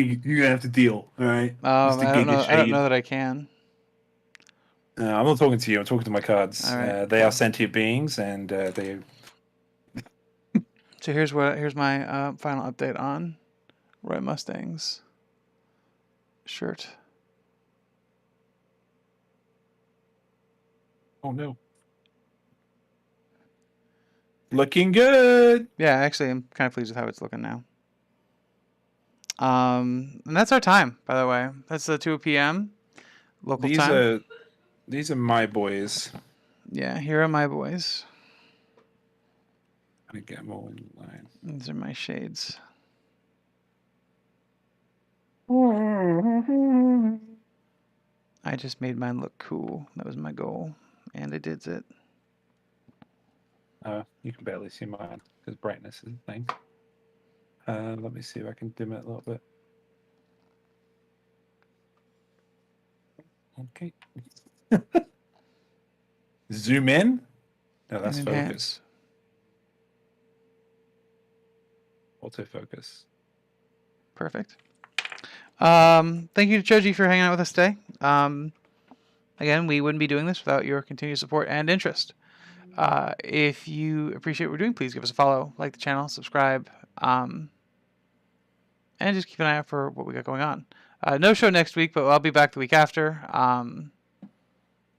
to deal, all right? Just a I don't Giga know. I don't shade. know that I can. I'm not talking to you. I'm talking to my cards. All right. They are sentient beings, and they. So here's my final update on Roy Mustang's shirt. Oh no. Looking good. Yeah, actually, I'm kind of pleased with how it's looking now. And that's our time, by the way. That's the 2 p.m. local time. These are my boys. Yeah, here are my boys. I get them all in line. These are my shades. I just made mine look cool. That was my goal, and I did it. You can barely see mine because brightness is a thing. Let me see if I can dim it a little bit. Okay. Zoom in. No, that's focus. Autofocus. Perfect. Thank you to Choji for hanging out with us today. Again, we wouldn't be doing this without your continued support and interest. If you appreciate what we're doing, please give us a follow, like the channel, subscribe, and just keep an eye out for what we got going on. No show next week, but I'll be back the week after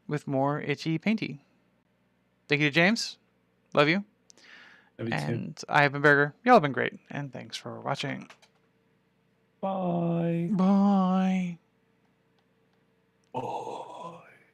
with more itchy painty. Thank you to James. Love you. Love you and too. I have been Burger. Y'all have been great, and thanks for watching. Bye. Bye.